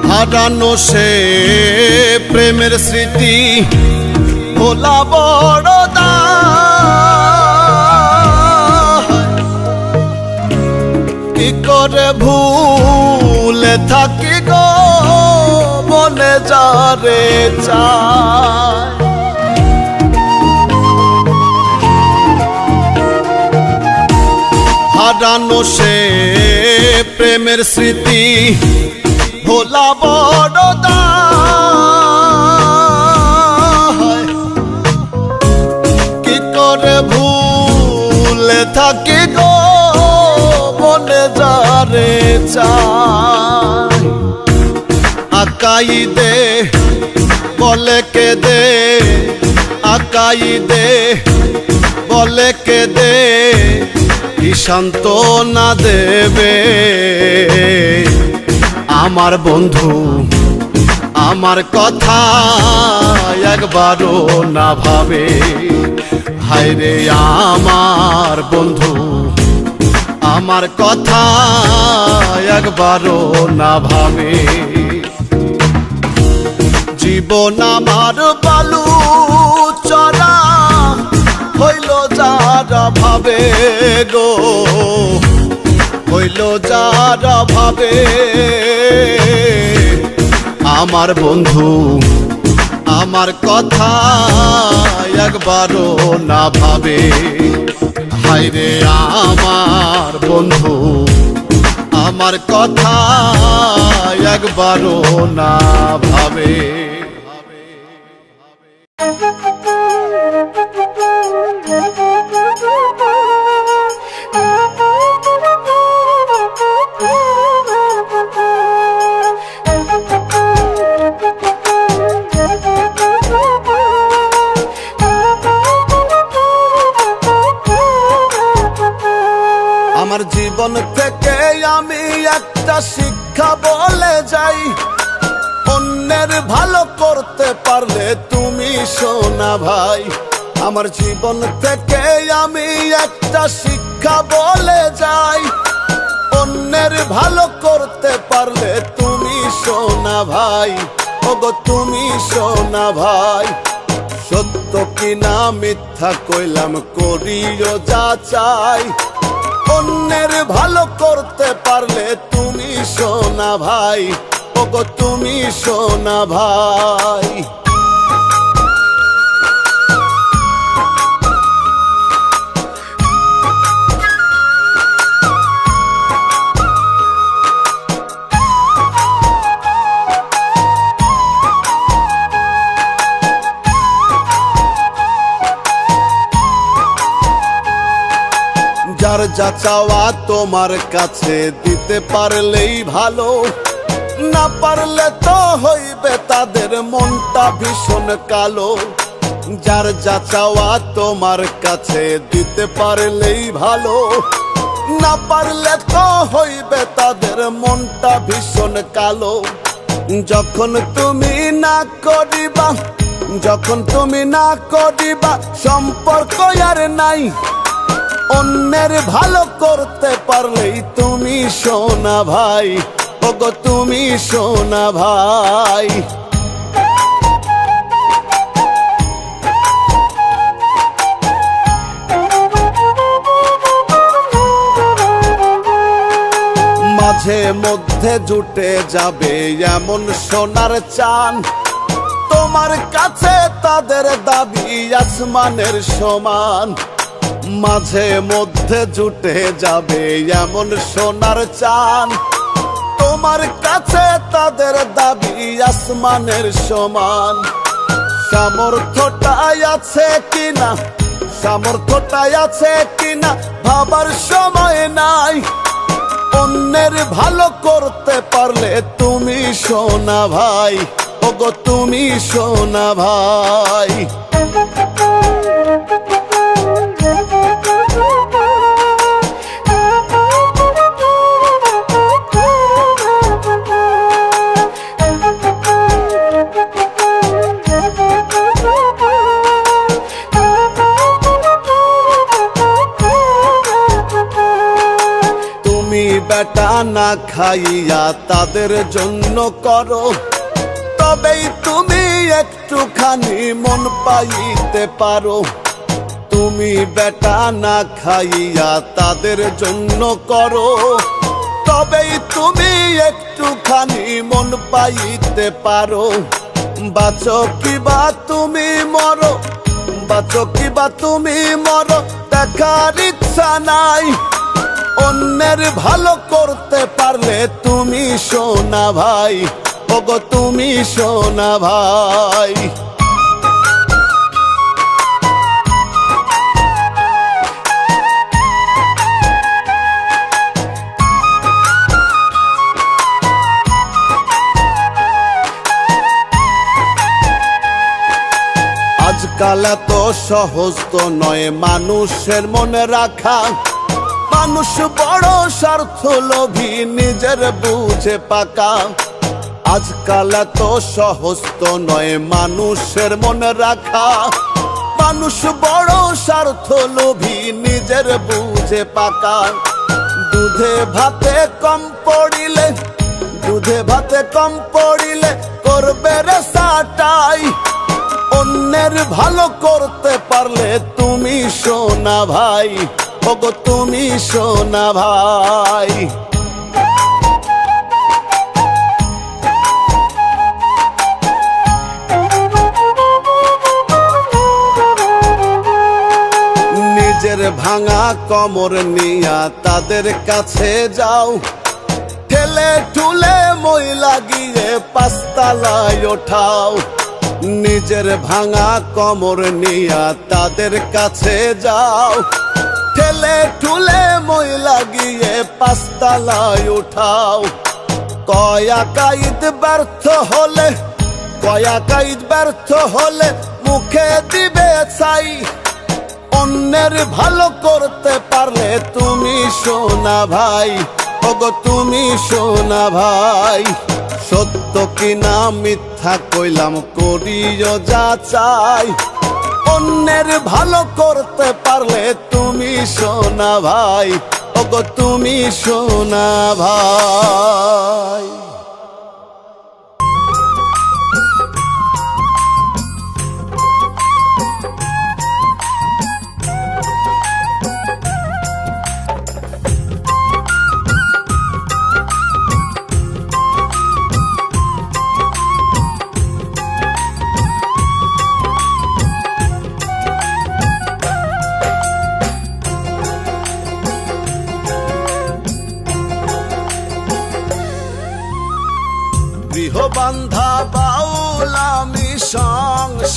হারানো সে প্রেমের স্মৃতি ভোলা বড় দায়। কি করে ভুলে থাকি গো মনে যারে চায়। হারানো সে প্রেমের স্মৃতি ভোলা বড় দায়। কি করে ভুলে থাকি গো মনে যারে চায়। আকাই দে বলে কে দে, আকাই দে বলে কে দে কি সান্ত্বনা দেবে। আমার বন্ধু আমার কথা একবারও না ভাবে। হায়রে আমার বন্ধু আমার কথা একবারও না ভাবে। জীবন আমার বালু চড়া হইল যারা ভাবে গো, হইল যারা ভাবে। আমার বন্ধু আমার কথা একবারও না ভাবে। হায়রে আমার বন্ধু আমার কথা একবারও না ভাবে। আমার জীবন থেকে আমি একটা শিক্ষা বলে যাই, অন্যের ভালো করতে পারলে তুমি সোনা ভাই। আমার জীবন থেকে আমি একটা শিক্ষা বলে যাই, অন্যের ভালো করতে পারলে তুমি সোনা ভাই। ওগো তুমি সোনা ভাই। সত্য কিনা মিথ্যা কইলাম করিও যা চাই, অন্যের ভালো করতে পারলে তুমি সোনা ভাই, ওগো তুমি সোনা ভাই। যার যা চাওয়া তোমার কাছে দিতে পারলেই ভালো, না পারলে তো হইবে তাদের মনটা ভীষণ কালো। যার যা চাওয়া তোমার কাছে দিতে পারলেই ভালো, না পারলে তো হইবে তাদের মনটা ভীষণ কালো। যখন তুমি না করিবা, যখন তুমি না করিবা সম্পর্ক আর নাই, অন্যের ভালো করতে পারলেই তুমি সোনা ভাই, ওগো তুমি সোনা ভাই। মাঝে মধ্যে জুটে যাবে এমন সোনার চান, তোমার কাছে তাদের দাবি আসমানের সমান। মাঝে মধ্যে জুটে যাবে এমন সোনার চান, তোমার কাছে তাদের দাবি আসমানের সমান। সামর্থ্যটাই আছে কিনা, সামর্থ্যটাই আছে কিনা ভাবার সময় নাই, অন্যের ভালো করতে পারলে তুমি সোনা ভাই, ওগো তুমি সোনা ভাই। বেটা না খাইয়া তাদের জন্য করো, তবেই তুমি একটুখানি মন পাইতে পারো। তুমি বেটা না খাইয়া তাদের জন্য করো, তবেই তুমি একটুখানি মন পাইতে পারো। বাঁচো কিবা তুমি মরো, বাঁচো কিবা তুমি মরো, দেখার ইচ্ছা নাই, অন্যের ভালো করতে পারলে তুমি সোনা ভাই, ওগো তুমি সোনা ভাই। আজকাল এত সহজ তো নয় মানুষের মনে রাখা, মানুষ বড় স্বার্থ লোভী নিজের বুঝে পাকা। আজকাল এত সহজ তো নয় মানুষের মনে রাখা, মানুষ বড় স্বার্থ লোভী নিজের বুঝে পাকা। দুধে ভাতে কম পড়িলে, দুধে ভাতে কম পড়িলে করবে রে সাটাই, অন্যের ভালো করতে পারলে তুমি সোনা ভাই, ওগো তুমি সোনা ভাই। নিজের ভাঙা কোমর নিয়া তাদের কাছে যাও, ঠেলে ঠুলে মই লাগিয়ে পাঁচতলায় ওঠাও। নিজের ভাঙা কোমর নিয়া তাদের কাছে যাও, ঠেলে ঠুলে মই লাগিয়ে পাঁচতলায় উঠাও। কয়া কাইদ ব্যর্থ হলে, কয়া কাইদ ব্যর্থ হলে মুখে দিবে ছাই, অন্যের ভালো করতে পারলে তুমি সোনা ভাই, ওগো তুমি সোনা ভাই। সত্য কিনা মিথ্যা কইলাম করিও যা চাই, অন্যের ভালো করতে পারলে তুমি সোনা ভাই, ওগো তুমি সোনা ভাই।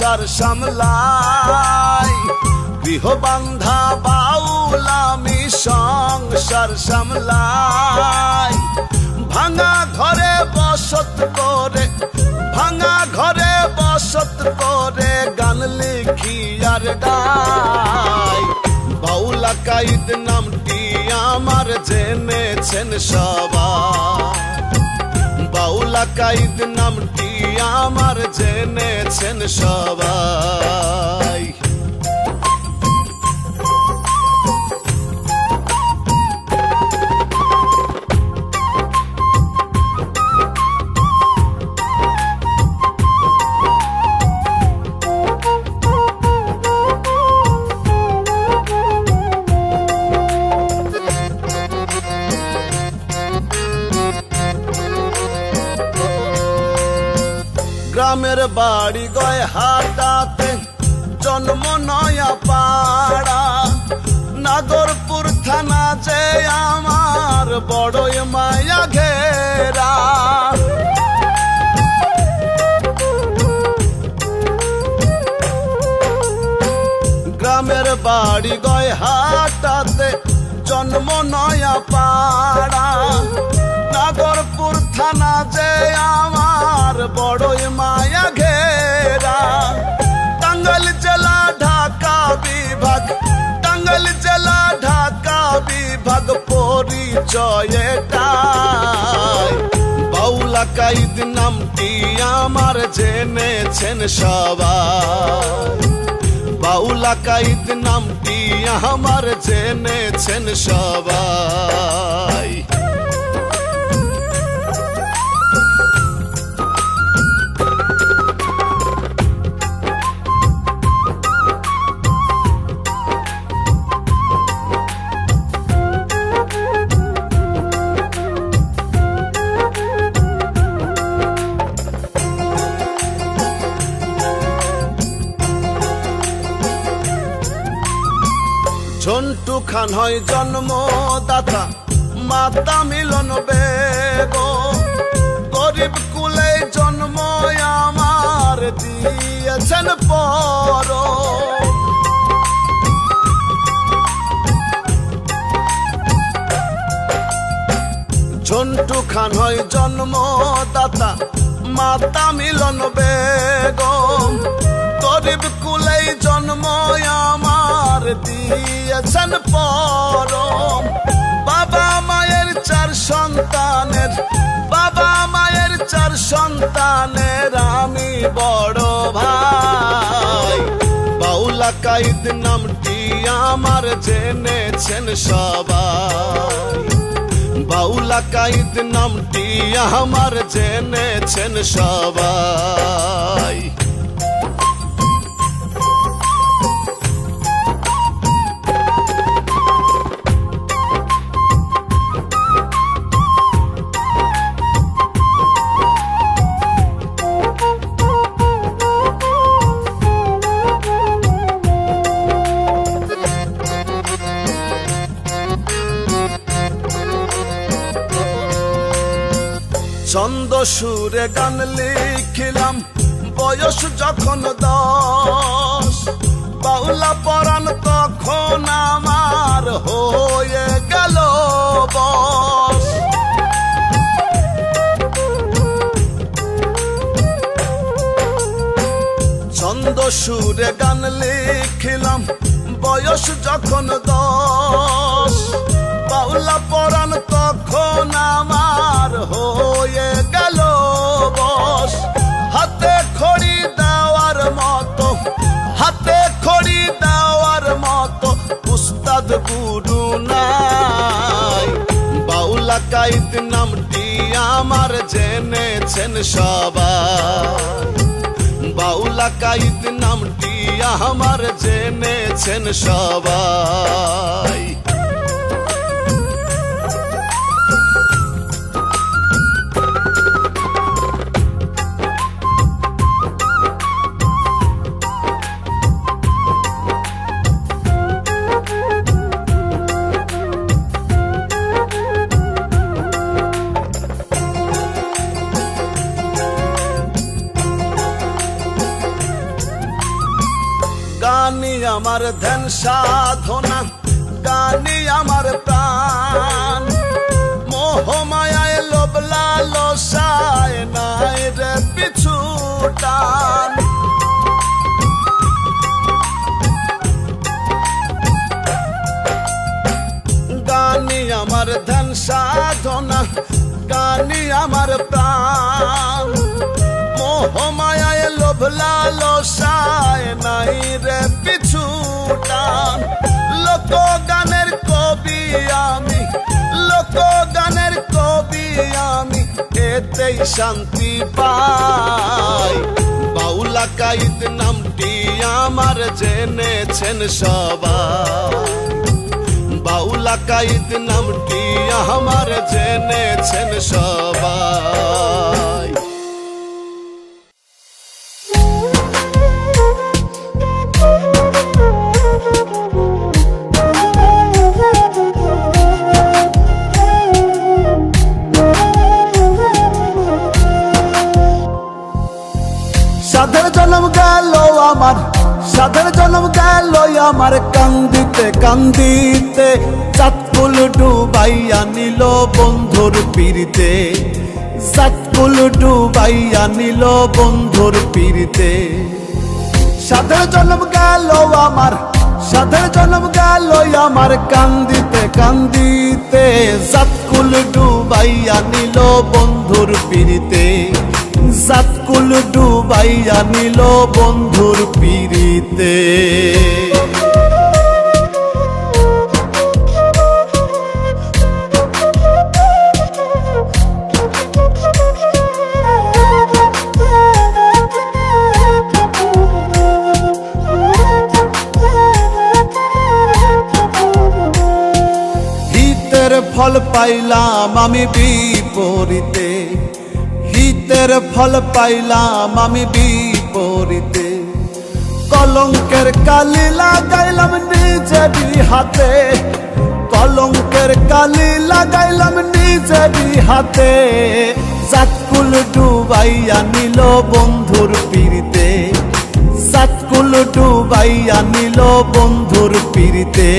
সংসার সামলাই, গৃহবান্ধা বাউল আমি সংসার সামলাই। ভাঙা ঘরে বসত করে, ভাঙা ঘরে বসত করে গান লিখি আর গাই। বাউল আকাইদ নামটি আমার জেনেছেন সবাই, বাউল আকাইদ নামটি আমার জেনেছেন সবাই। গ্রামের বাড়ি গয় হাটাতে, জন্ম নয়া পাড়া, নাগরপুর থানা যে আমার বড়ই মায়া ঘেরা। গ্রামের বাড়ি গয় হাটাতে, জন্ম নয়া পাড়া, নাগরপুর থানা যে আমার বড়ই মায়া ঘেরা। টাঙ্গাইল জেলা ঢাকা বিভাগ, টাঙ্গাইল জেলা ঢাকা বিভাগ পরিচয় এটাই। বাউল আকাইদ নামটি আমার জেনেছেন সবাই, বাউল আকাইদ নামটি আমার জেনেছেন সবাই। ঝন্টু খান হয় জন্মদাতা, মাতা মিলন বেগম। গরিব কুলে জন্ম আমার দিয়েছেন পর। ঝন্টু খান হয় জন্মদাতা, মাতা মিলন বেগম। গরিব কুলে জন্ম আমার দিয়েছেন পরম। বাবা মায়ের চার সন্তানের, বাবা মায়ের চার সন্তানের আমি বড় ভাই। বাউল আকাইদ নামটি আমার জেনেছেন সবাই, বাউল আকাইদ নামটি আমার জেনেছেন সবাই। ছন্দ সুরে গান লিখিলাম বয়স যখন 10, বাউলা পরাণ তখন আমার হয়ে গেল বস। ছন্দ সুরে গান লিখিলাম বয়স যখন 10, বাউলা পরাণ তখন আমার হয়ে গেল বস। হাতে খড়ি দেওয়ার মতো, হাতে খড়ি দেওয়ার মতো উস্তাদ গুরু নাই। বাউল আকাইদ নামটি আমার জেনেছেন সবাই, বাউল আকাইদ নামটি আমার জেনেছেন সবাই। গানই আমার ধ্যান সাধনা, গানই আমার প্রাণ। মোহমায়ায় লোভ লালসায় নাই রে পিছু টান। গানই আমার ধ্যান সাধনা, গানই আমার প্রাণ। মোহমায়ায় লোভ লালসায় নাই রে পিছু টান। লোক গানের কবি আমি, লোক গানের কবি আমি, এতেই শান্তি পাই। বাউলা কাইদ নামটি আমার জেনেছেন সবাই, বাউলা কাইদ নামটি আমার জেনেছেন সবাই। সাধের জন্ম গেল আমার, সাধের জন্ম গেল আমার, কান্দিতে কান্দিতে চাঁদকুল ডুবাইয়া নিল বন্ধুর পীড়িতে। চাঁদকুল ডুবাইয়া নিল বন্ধুর পীড়িতে। সাধের জন্ম গেল আমার, সাধের জন্ম গেল আমার, কান্দিতে কান্দিতে চাঁদকুল ডুবাইয়া নিল বন্ধুর পীড়িতে। চাঁদকুল ডুবাইয়া নিল বন্ধুর পীড়িতে। হিতের ফল পাইলাম আমি বিপরীতে, হিতের ফল পাইলাম আমি বিপরীতে। কলঙ্কের কালি লাগাইলাম নিজেরই হাতে, কলঙ্কের কালি লাগাইলাম নিজেরই হাতে। চাঁদকুল ডুবাইয়া নিল বন্ধুর পীড়িতে, চাঁদকুল ডুবাইয়া নিল বন্ধুর পীড়িতে।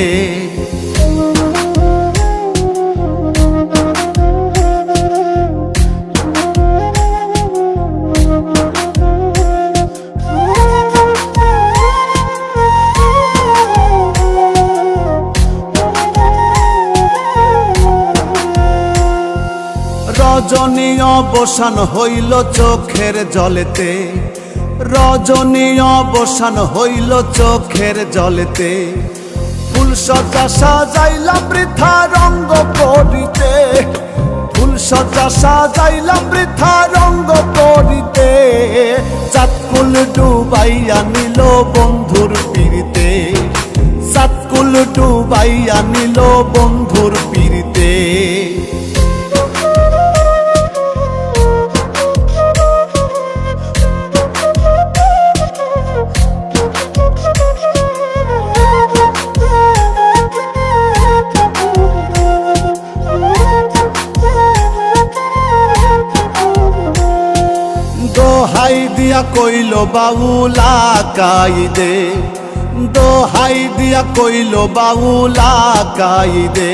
রজনী অবসান হইল চোখের জলেতে, রজনী অবসান হইল চোখের জলেতে। ফুল সজ্জা সাজাইলাম বৃথা রঙ্গ করিতে, ফুল সজ্জা সাজাইলাম বৃথা রঙ্গ করিতে। চাঁদকুল ডুবাইয়া নিল বন্ধুর পীড়িতে, চাঁদকুল ডুবাইয়া নিল বন্ধুর পীড়িতে। দোহাই দিয়া কইল বাউলা কাইদে, দোহাই দিয়া কইল বাউলা কাইদে।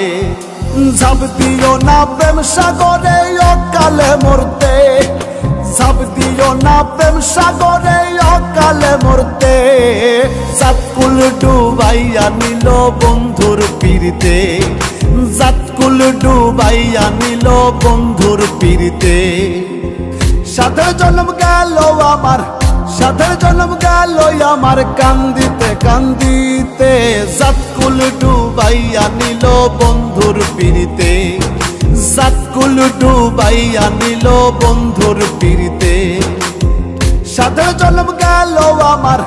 ঝাঁপ দিও না প্রেম সাগরে অকালে মরতে, ঝাঁপ দিও না প্রেম সাগরে অকালে মরতে। চাঁদকুল ডুবাইয়া নিল বন্ধুর পীড়িতে, চাঁদকুল ডুবাইয়া নিল বন্ধুর পীড়িতে। সাধের জন্ম গেল আমার, সাধের জন্ম গেল আমার, কান্দিতে কান্দিতে চাঁদকুল ডুবাইয়া নিল বন্ধুর পীড়িতে। চাঁদকুল ডুবাইয়া নিল বন্ধুর পীড়িতে। সাধের জন্ম গেল আমার,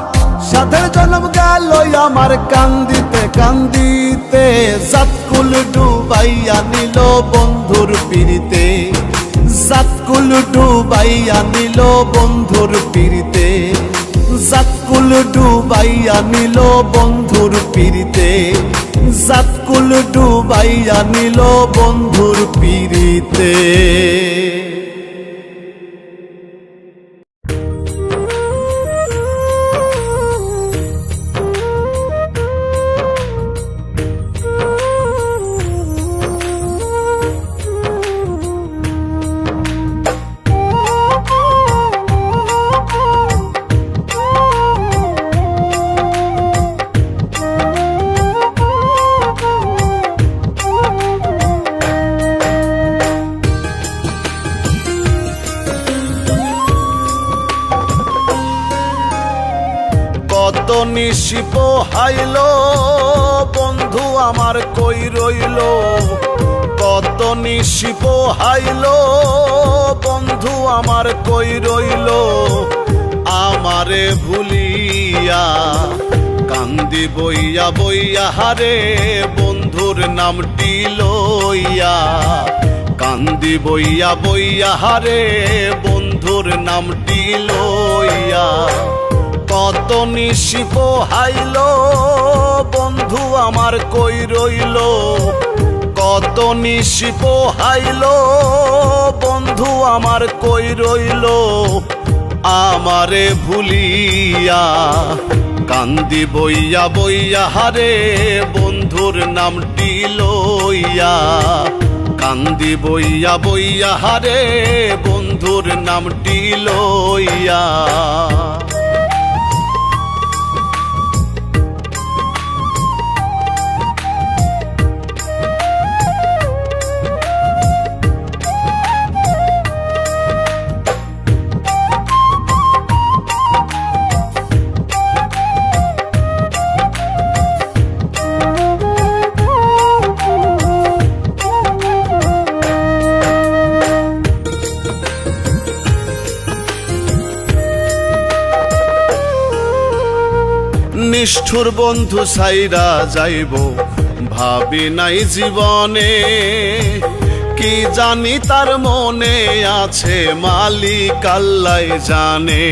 সাধের জন্ম গেল আমার, কান্দিতে কান্দিতে চাঁদকুল ডুবাইয়া নিল বন্ধুর পীড়িতে। চাঁদকুল ডুবাইয়া নিল বন্ধুর পীড়িতে, চাঁদকুল ডুবাইয়া নিল বন্ধুর পীড়িতে। চাঁদকুল ডুবাইয়া নিল বন্ধুর পীড়িতে। নিশি পোহাইল বন্ধু আমার কই রইল, কত নিশি পোহাইল বন্ধু আমার কই রইল, আমারে ভুলিয়া কান্দি বইয়া বইয়া হারে বন্ধুর নামটি লইয়া, কান্দি বইয়া বইয়া হারে বন্ধুর নামটি লইয়া। কত নিশি পোহাইল বন্ধু আমার কই রইল, কত নিশি পোহাইল বন্ধু আমার কই রইল, আমারে ভুলিয়া কান্দি বইয়া বইয়া হারে বন্ধুর নামটি লইয়া, কান্দি বইয়া বইয়া হারে বন্ধুর নামটি লইয়া। নিষ্ঠুর বন্ধু সাইরা যাইব ভাবি নাই জীবনে, কি জানি তার মনে আছে মালিক আল্লাহ জানে।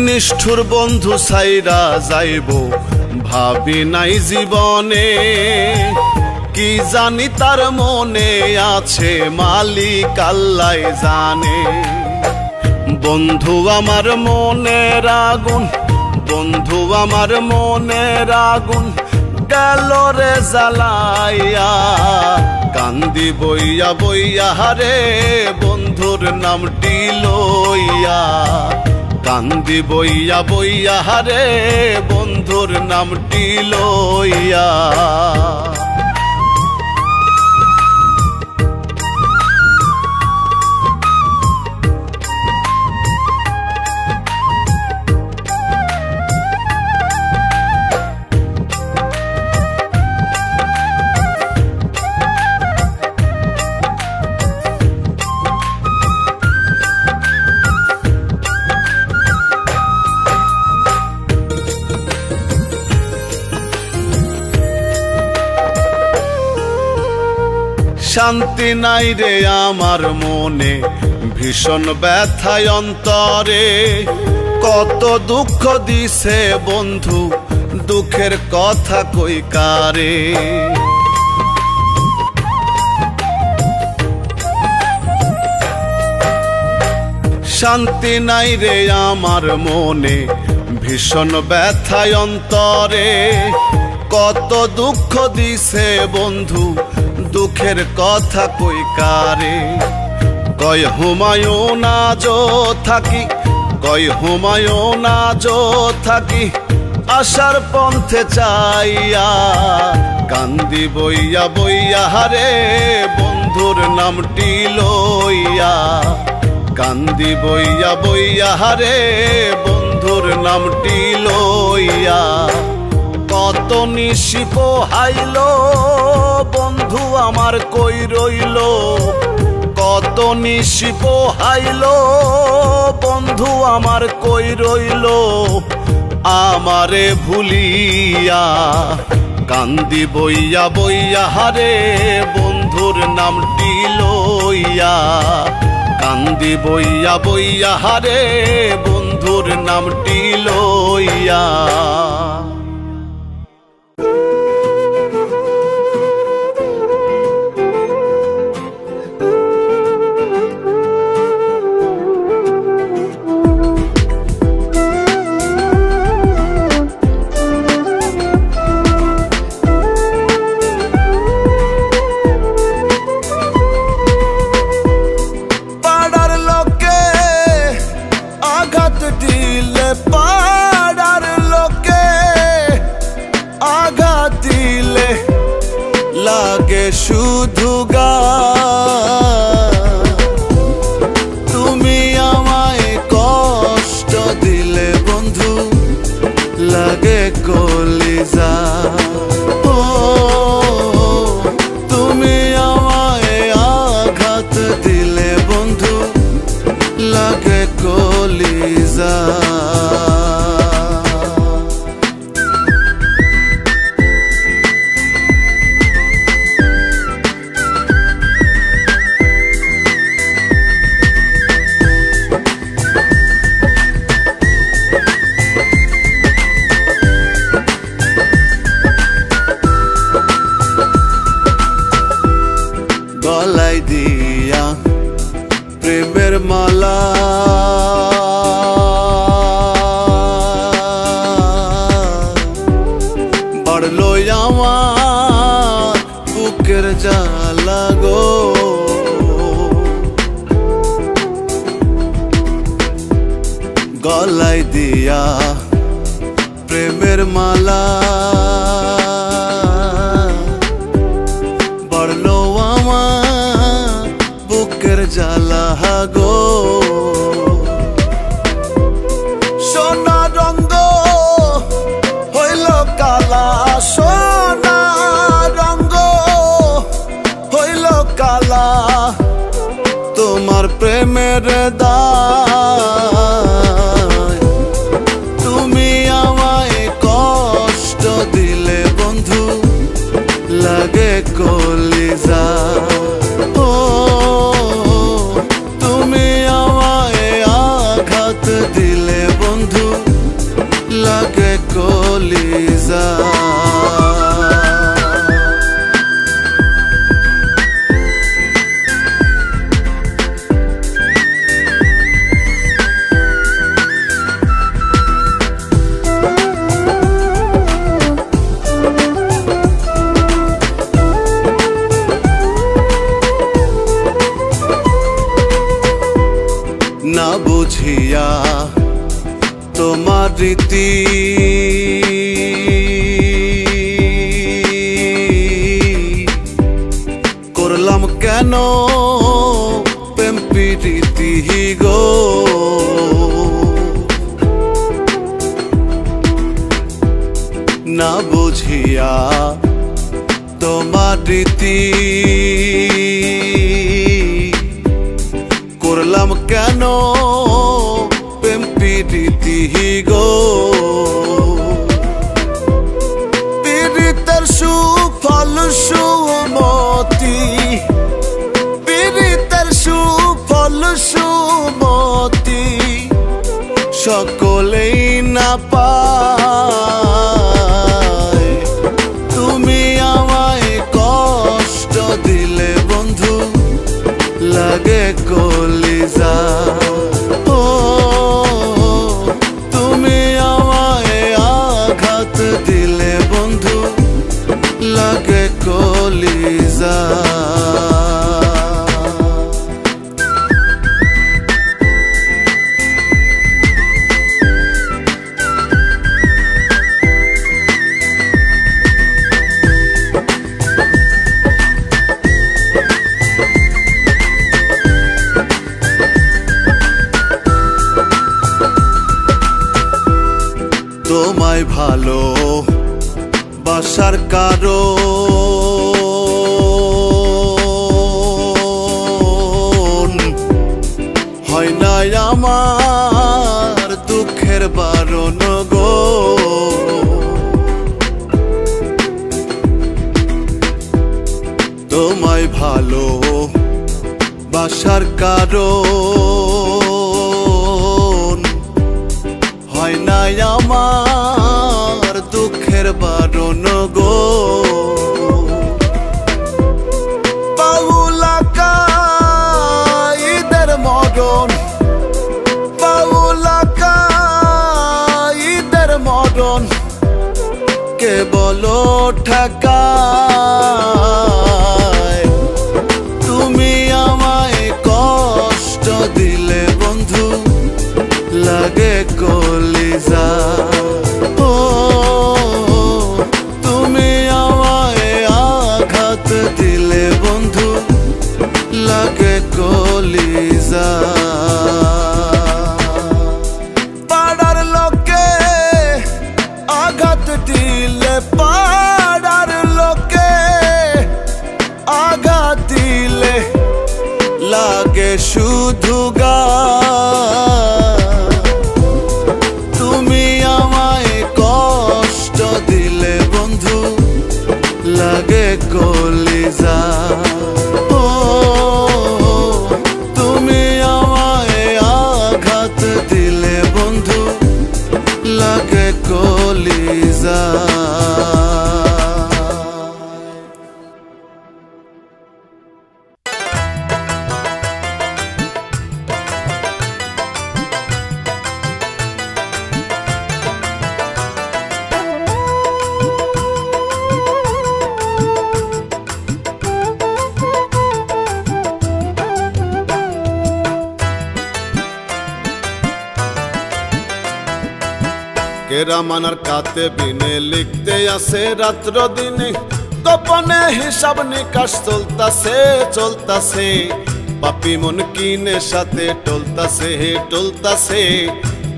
নিষ্ঠুর বন্ধু সাইরা যাইব ভাবি নাই জীবনে, কি জানি তার মনে আছে মালিক আল্লাহ জানে। বন্ধু আমার মনের আগুন, বন্ধু আমার মনের আগুন গেল রে জ্বালাইয়া, কান্দি বইয়া বইয়া হারে বন্ধুর নামটি লইয়া, কান্দি বইয়া বইয়া হারে বন্ধুর নামটি লইয়া। শান্তি নাই রে আমার মনে ভীষণ ব্যথায় অন্তরে, কত দুঃখ দিছে বন্ধু দুঃখের কথা কই কারে। শান্তি নাই রে আমার মনে ভীষণ ব্যথায় অন্তরে, কত দুঃখ দিছে বন্ধু দুঃখের কথা কই কারে। কয় হুমায়ুন আজো থাকি, কয় হুমায়ুন আজো থাকি আশার পন্থে চাইয়া, কান্দি বইয়া বইয়া হারে বন্ধুর নামটি লইয়া, কান্দি বইয়া বইয়া হারে বন্ধুর নামটি লইয়া। কত নিশি পোহাইল বন্ধু আমার কই রইল, কত নিশি পোহাইল বন্ধু আমার কই রইল, আমারে ভুলিয়া কান্দি বইয়া বইয়া হারে বন্ধুর নামটি লইয়া, কান্দি বইয়া বইয়া হারে বন্ধুর নামটি লইয়া। পাড়ার লোকে কলিজা। গলায় দিয়া প্রেমের মালা, বাড়লো আমার বুকের জ্বালা গো। গলায় দিয়া প্রেমের মালা, বাড়লো আমার বুকের জ্বালা গো। সোনা রঙ্গ হইল কালা, সোনা রঙ্গ হইল কালা, তোমার প্রেমের দায়। তুমি আমায় কষ্ট দিলে বন্ধু, লাগে কলিজা। ও তুমি আমায় আঘাত দিলে বন্ধু, লাগে কলিজা। না বুঝিয়া তোমার রীতি, করলাম কেন প্রেম প্রীতি গো। না বুঝিয়া তোমার রীতি, করলাম কেন প্রেম প্রীতি গো। পীড়িতের সুফল সুমতি, পীড়িতের সুফল সুমতি, সকলেই না পায়। তুমি আমায় কষ্ট দিলে বন্ধু, লাগে কলিজা। ও তুমি আমায় আঘাত দিলে বন্ধু, লাগে কলিজা। তোমায় ভালো বাসার কারণ হয় না আমার দুঃখের বারণ গো। তোমায় ভালো বাসার কারণ হয় না আমার দুঃখের বারণ গো। বাউলা ঈদের মরণ, বাউলা ঈদের মরণ, কে বলো ঠেকায়। তুমি আমায় কষ্ট দিলে বন্ধু, লাগে কলিজা। ও তুমি আমায় আঘাত দিলে বন্ধু, লাগে কলিজা। পাড়ার লোকে আঘাত দিলে, পাড়ার লোকে আঘাত দিলে, লাগে শুধু গা। কেরামানার কাতে বিনে লিখতে আছে রাত্র দিনে, গোপনে হিসাব নিকাশ চলতাছে, পাপি মন কিনে সাথে টলতাছে,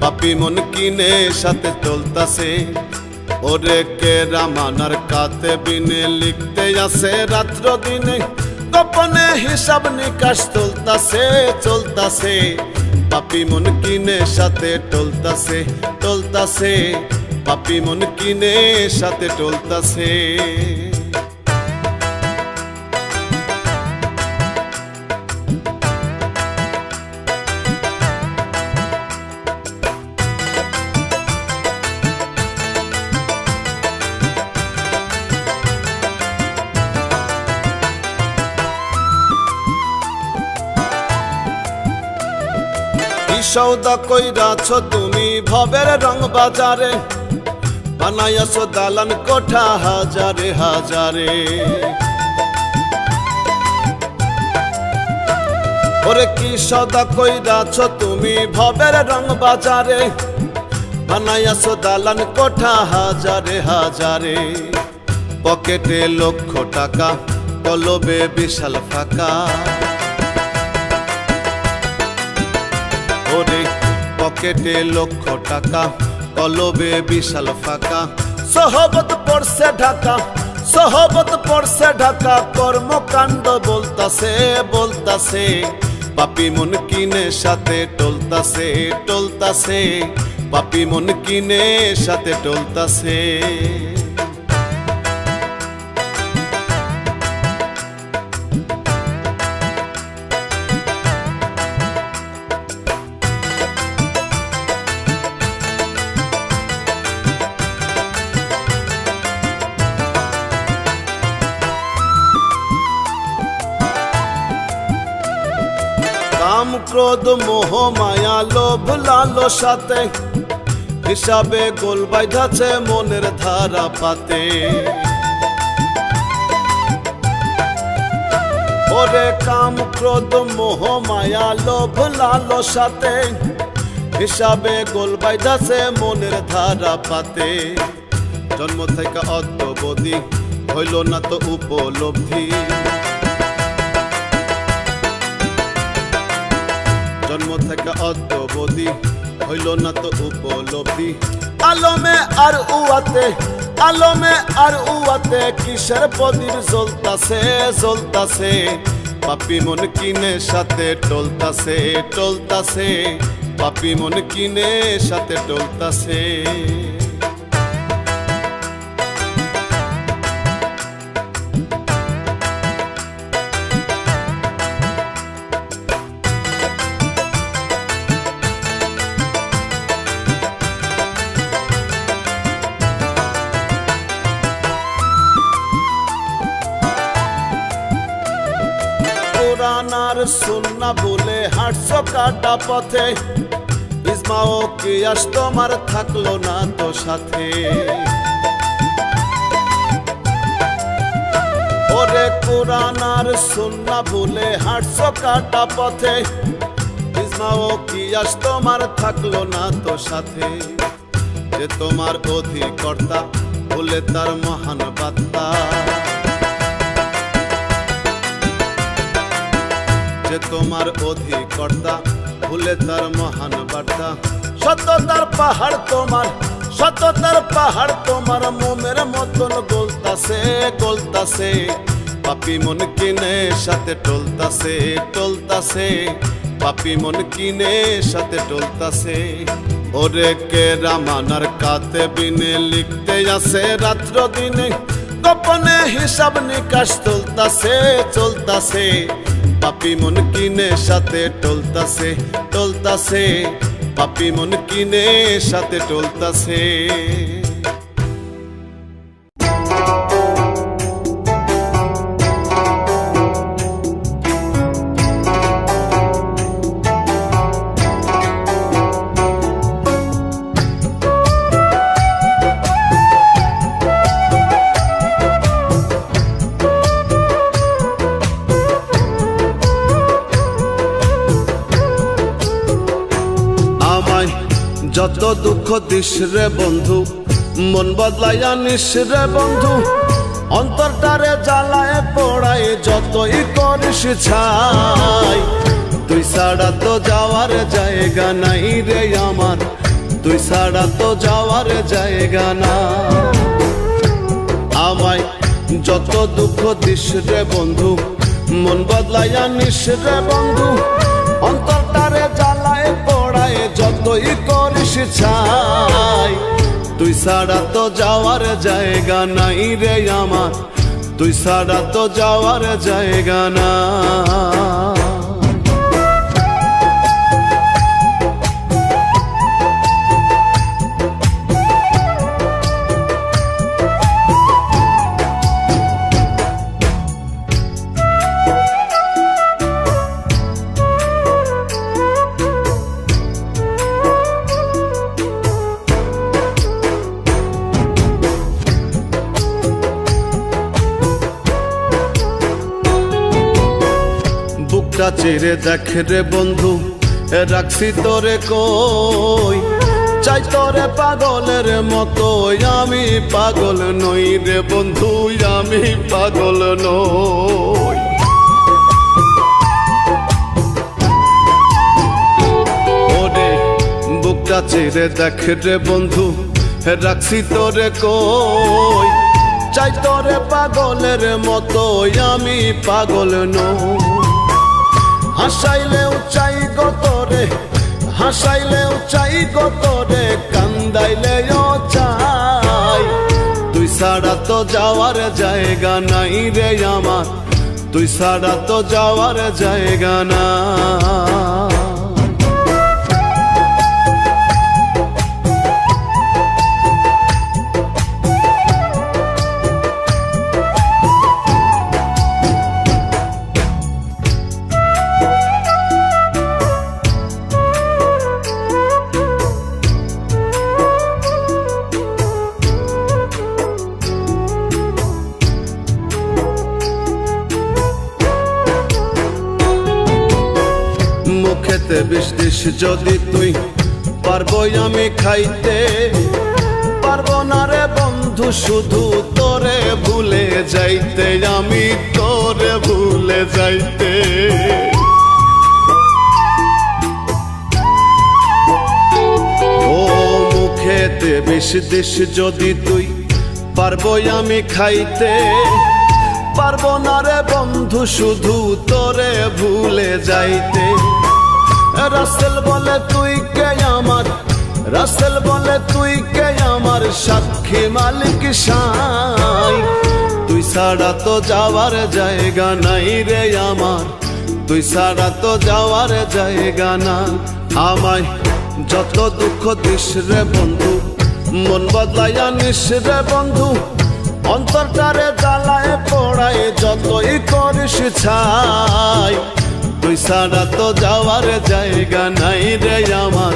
পাপি মন কিনে সাথে টলতাছে। ওরে কেরামানার কাতে বিনে লিখতে আছে রাত্র দিনে, গোপনে হিসাব নিকাশ চলতাছে, পাপি মন কিনে সাথে টলতাছে, পাপি মন কিনে সাথে টলতাছে। সৌদা কইরাছ তুমি ভবের রং বাজারে, বানাইয়াছ দালান কোঠা হাজারে। ওরে কি সৌদা কইরাছ তুমি ভবের রং বাজারে, বানাইয়াছ দালান কোঠা হাজারে। পকেটে লক্ষ টাকা, কলবে বিশাল ফাঁকা। ওরে পকেটে লক্ষ টাকা, কলবে বিশাল ফাঁকা। সহবত পড়ছে ঢাকা, কর্মকাণ্ড বলতাছে, পাপি মন কিনে সাথে টলতাছে, পাপি মন কিনে সাথে টলতাছে। কাম ক্রোধ মোহ মায়া লোভ লালসাতে, হিসাবে গোল বাইধাছে মনের ধারা পাতে। ওরে কাম ক্রোধ মোহ মায়া লোভ লালসাতে, হিসাবে গোল বাইধাছে মনের ধারা পাতে। জন্ম থেকে অদ্যবধি হইল না তো উপলব্ধি, জন্ম থেকে অদ্যবধি হইল না তো উপলব্ধি। আলমে আর উয়াতে কিসের প্রদীপ জ্বলতাছে, পাপি মন কিনে সাথে টলতাছে, পাপি মন কিনে সাথে টলতাছে। কোরআন আর সুন্নাহ বলে হাঁটছো কাটা পথে, ইসমাও কিয়াস তোমার থাকলো না তো সাথে। ওরে কোরআন আর সুন্নাহ বলে হাঁটছো কাটা পথে, ইসমাও কিয়াস তোমার থাকলো না তো সাথে। যে তোমার অধিকর্তা বলে তার মহান বার্তা, যে তোমার অধিকর্তা ভুলে তার মহান বার্তা। সততার পাহাড় তোমার মোমের মতন গলতাছে, পাপি মন কিনে সাথে টলতাছে, পাপি মন কিনে সাথে টলতাছে। ওরে কেরামানার কাতে বিনে লিখতে আছে রাত্র দিনে, গোপনে হিসাব নিকাশ চলতাছে, পাপি মন কিনে সাথে টলতাছে, পাপি মন কিনে সাথে টলতাছে। যত দুঃখ দিস রে বন্ধু, মন বদলাইয়া নিস রে বন্ধু, অন্তরটারে জ্বালায় পোড়ায় যতই করিস ছাই। তুই ছাড়া তো যাওয়ার জায়গা নাই রে আমার, তুই ছাড়া তো যাওয়ার জায়গা না। আমায় যত দুঃখ দিস রে বন্ধু, মন বদলাইয়া নিস রে বন্ধু, অন্তরটারে জ্বালায় পোড়ায় যতই করিস ছাই। তুই ছাড়া তো যাওয়ার জায়গা নাই রে আমার, তুই ছাড়া তো যাওয়ার জায়গা না। বুকটা চেরে দেখ রে বন্ধু, রাখছি তোরে কই, চাই তোরে পাগলের মতো, আমি পাগল নই রে বন্ধু, আমি পাগল নই। ওরে বুকটা চেরে দেখ রে বন্ধু, রাখছি তোরে কই, চাই তোরে পাগলের মতো, আমি পাগল নই। হাসাইলেও চাই গো তোরে, হাসাইলেও চাই গো তোরে, কান্দাইলেও চাই। তুই ছাড়া তো যাওয়ার জায়গা নাই রে আমার, তুই ছাড়া তো যাওয়ার জায়গা না। মুখেতে বিষ দিস যদি তুই, পারবো আমি খাইতে, পারবো না রে বন্ধু শুধু তোরে ভুলে যাইতে, আমি তোরে ভুলে যাইতে। ও মুখেতে বিষ দিস যদি তুই, পারবো আমি খাইতে, পারবো না রে বন্ধু শুধু তোরে ভুলে যাইতে। রাসেল বলে তুই কে আমার, রাসেল বলে তুই কে আমার, সাক্ষী মালিক সাই। তুই ছাড়া তো যাওয়ার জায়গা নাই রে আমার, তুই ছাড়া তো যাওয়ার জায়গা না। আমায় যত দুঃখ দিস রে বন্ধু, মন বদলাইয়া নিস রে বন্ধু, অন্তরটারে জ্বালায় পোড়ায় যতই করিস ছাই। তুই ছাড়া তো যাওয়ার জায়গা নাই রে আমার,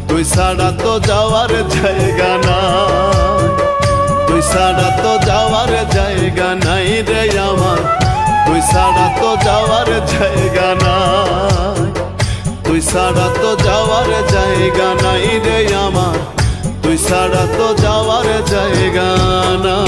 তুই ছাড়া তো যাওয়ার জায়গা নাই, তুই ছাড়া তো যাওয়ার জায়গা নাই রে আমার, তুই ছাড়া তো যাওয়ার জায়গা নাই, তুই ছাড়া তো যাওয়ার জায়গা নাই রে আমার, তুই ছাড়া তো যাওয়ার জায়গা না।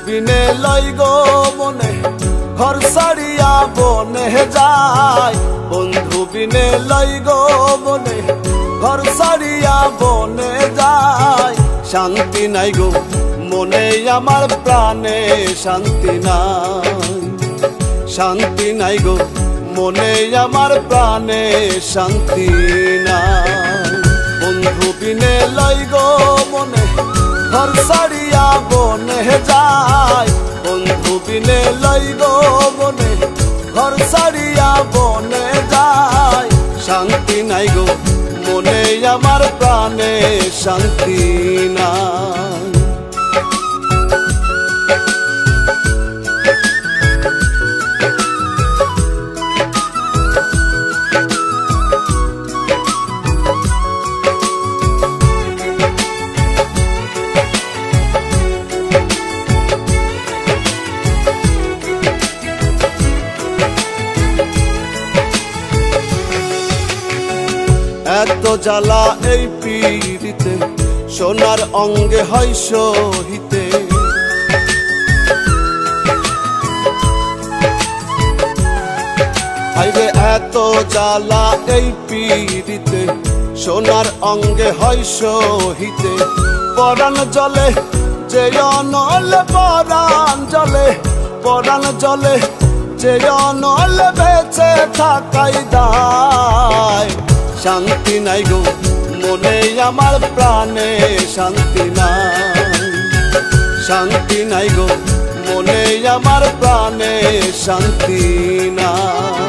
বিনে লই গো মনে ঘর ছাড়িয়া বনে যায়, বন্ধু বিনে লই গো মনে ঘর ছাড়িয়া বনে যায়। শান্তি নাই গো মনে আমার প্রাণে, শান্তি নাই, শান্তি নাই গো মনে আমার প্রাণে, শান্তি নাই। বন্ধু বিনে লই গো মনে ঘর ছাড়িয়া বনে যায়, বন্ধু বিনে লই গো মনে ঘর ছাড়িয়া বনে যায়। শান্তি নাই গো মনে আমার প্রাণে শান্তি নাই। এত জ্বালা এই পীড়িতে, সোনার অঙ্গে হয় সহিতে। হাইরে এত জ্বালা এই পীড়িতে, সোনার অঙ্গে হয় সহিতে। পরাণ জলে যে অনল, পরাণ জলে, পরাণ জলে যে অনল, বেঁচে থাকাই দায়। শান্তি নাই গো মনে আমার প্রাণে শান্তি নাই। শান্তি নাই গো মনে আমার প্রাণে শান্তি নাই।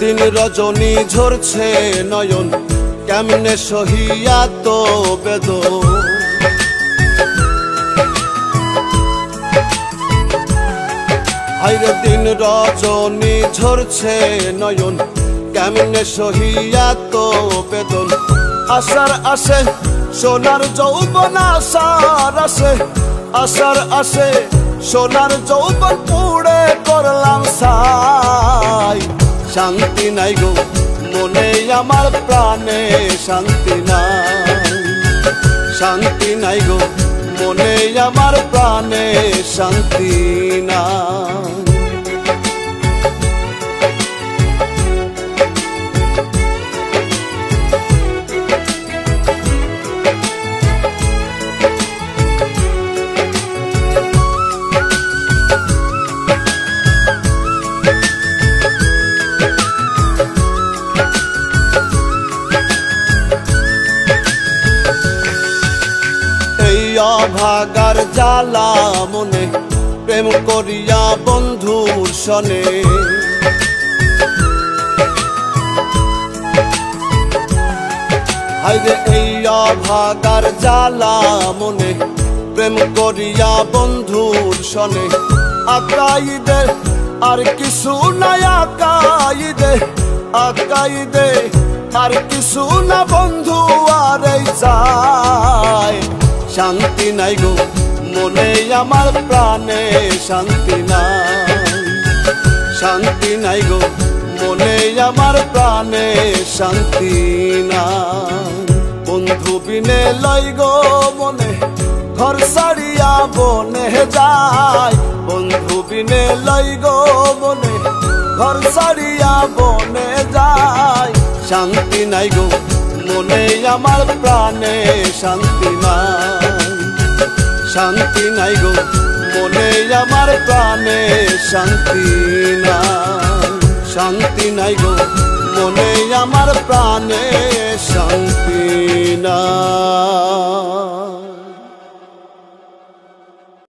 দিন রজনী ঝরছে নয়ন, কেমনে সহিয়া তো বেদন। হাইরে দিন রজনী ঝরছে নয়ন, কেমনে সহিয়া তো বেদন। আশার আসে সোনার যৌবন, আশার আসে, আশার আসে সোনার যৌবন, পুড়ে করলাম ছাই। শান্তি নাই গো মনে আমার প্রাণে শান্তি নাই। শান্তি নাই গো মনে আমার প্রাণে শান্তি নাই। অভাগার জ্বালা মনে, প্রেম করিয়া বন্ধুর সনে। হাইরে এই অভাগার জ্বালা মনে, প্রেম করিয়া বন্ধুর সনে। আকাইদে আর কিছু নাই, আকাইদে, আকাইদে আর কিছু না বন্ধু, আর এই যায়। শান্তি নাই গো মনে আমার প্রাণে শান্তি নাই। শান্তি নাই গো মনে আমার প্রাণে শান্তি নাই। বন্ধু বিনে লই গো মনে, ঘর ছাড়িয়া বনে যায়। বন্ধু বিনে লই গো মনে, ঘর ছাড়িয়া বনে যায়। শান্তি নাই গো মনে আমার প্রাণে শান্তি নাই। শান্তি নাই গো মনে আমার প্রাণে শান্তি নাই। শান্তি নাই গো মনে আমার প্রাণে